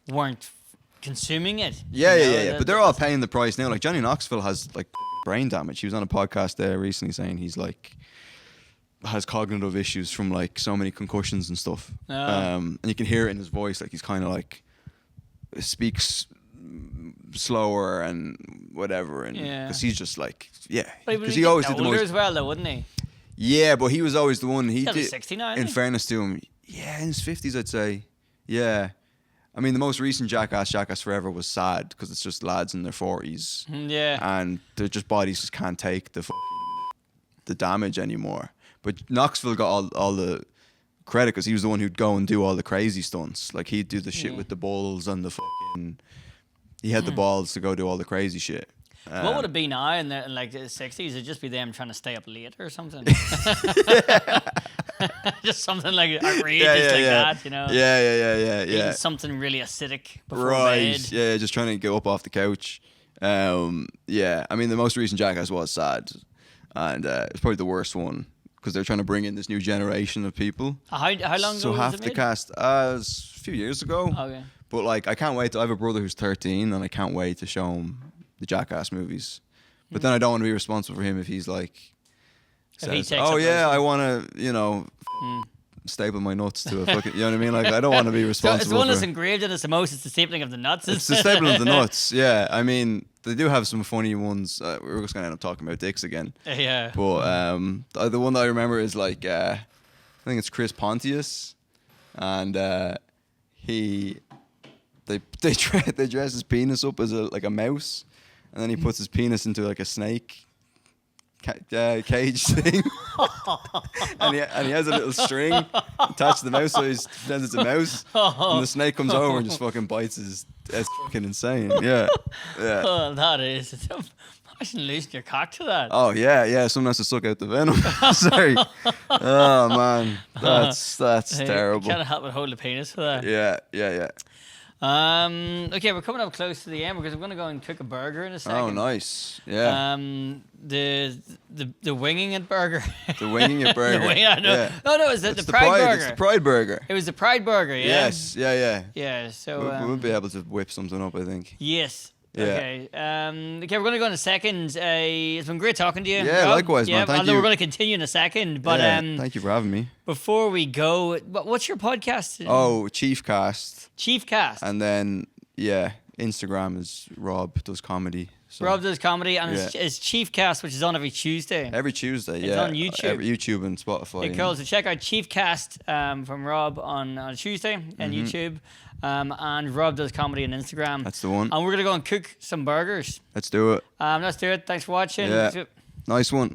[SPEAKER 1] weren't consuming it.
[SPEAKER 2] Yeah. But they're all paying the price now. Like Johnny Knoxville has brain damage. He was on a podcast there recently saying he's has cognitive issues from so many concussions and stuff. And you can hear it in his voice, he's kind of speaks slower and whatever, and because he's just because he always did the most
[SPEAKER 1] as well, though, wouldn't he?
[SPEAKER 2] Yeah, but he was always the one. He
[SPEAKER 1] He'll be
[SPEAKER 2] did
[SPEAKER 1] 69.
[SPEAKER 2] In fairness to him, in his 50s, I'd say. Yeah, I mean the most recent Jackass Forever was sad because it's just lads in their 40s.
[SPEAKER 1] Yeah,
[SPEAKER 2] and their bodies just can't take the damage anymore. But Knoxville got all the credit because he was the one who'd go and do all the crazy stunts. He'd do the shit with the bulls and the fucking. He had the balls to go do all the crazy shit.
[SPEAKER 1] What would it be now in the 60s? It'd just be them trying to stay up late or something. Just something outrageous that, you know.
[SPEAKER 2] Yeah.
[SPEAKER 1] Eating something really acidic before
[SPEAKER 2] right.
[SPEAKER 1] bed.
[SPEAKER 2] Yeah, just trying to get up off the couch. Yeah, I mean the most recent Jackass was sad, and it's probably the worst one. Because they're trying to bring in this new generation of people.
[SPEAKER 1] How long ago was it?
[SPEAKER 2] So half the cast, it was a few years ago.
[SPEAKER 1] Okay.
[SPEAKER 2] But I can't wait. I have a brother who's 13, and I can't wait to show him the Jackass movies. But then I don't want to be responsible for him if he's says, "Oh yeah, I want to, staple my nuts to a fucking," you know what I mean? I don't want to be responsible.
[SPEAKER 1] So it's the one that's engraved in us the most. It's the stapling of the nuts.
[SPEAKER 2] It's the stapling of the nuts. Yeah, I mean they do have some funny ones. We're just gonna end up talking about dicks again.
[SPEAKER 1] Yeah.
[SPEAKER 2] But the one that I remember is I think it's Chris Pontius, and they dress his penis up as a mouse, and then he puts his penis into a snake cage thing, and he has a little string attached to the mouse, so he pretends it's a mouse, and the snake comes over and just fucking bites his. It's fucking insane. Yeah.
[SPEAKER 1] Oh, that is. Imagine losing your cock to that.
[SPEAKER 2] Oh yeah. Someone has to suck out the venom. Sorry. Oh man, that's terrible.
[SPEAKER 1] Can't help but hold the penis for that.
[SPEAKER 2] Yeah.
[SPEAKER 1] Okay, we're coming up close to the end because I'm going to go and cook a burger in a second.
[SPEAKER 2] Oh, nice. Yeah.
[SPEAKER 1] The winging it burger.
[SPEAKER 2] The winging it burger.
[SPEAKER 1] No, it was the Pride burger.
[SPEAKER 2] It's the Pride burger.
[SPEAKER 1] It was the Pride burger, yeah?
[SPEAKER 2] Yes, yeah.
[SPEAKER 1] Yeah, so...
[SPEAKER 2] we'll be able to whip something up, I think.
[SPEAKER 1] Yes.
[SPEAKER 2] Yeah.
[SPEAKER 1] Okay. Okay, we're going to go in a second. It's been great talking to you.
[SPEAKER 2] Yeah,
[SPEAKER 1] Rob.
[SPEAKER 2] likewise, man. Thank you.
[SPEAKER 1] We're going to continue in a second, but
[SPEAKER 2] thank you for having me.
[SPEAKER 1] Before we go, what's your podcast?
[SPEAKER 2] Oh, Chiefcast.
[SPEAKER 1] Chiefcast.
[SPEAKER 2] And then Instagram is Rob Does Comedy. So.
[SPEAKER 1] Rob Does Comedy, and it's Chiefcast, which is on every Tuesday.
[SPEAKER 2] Every Tuesday,
[SPEAKER 1] It's on YouTube.
[SPEAKER 2] YouTube and Spotify.
[SPEAKER 1] Okay, cool. So check out Chiefcast from Rob on Tuesday on YouTube. And Rob Does Comedy on Instagram.
[SPEAKER 2] That's the one.
[SPEAKER 1] And we're going to go and cook some burgers.
[SPEAKER 2] Let's do it.
[SPEAKER 1] Let's do it. Thanks for watching.
[SPEAKER 2] Yeah. Nice one.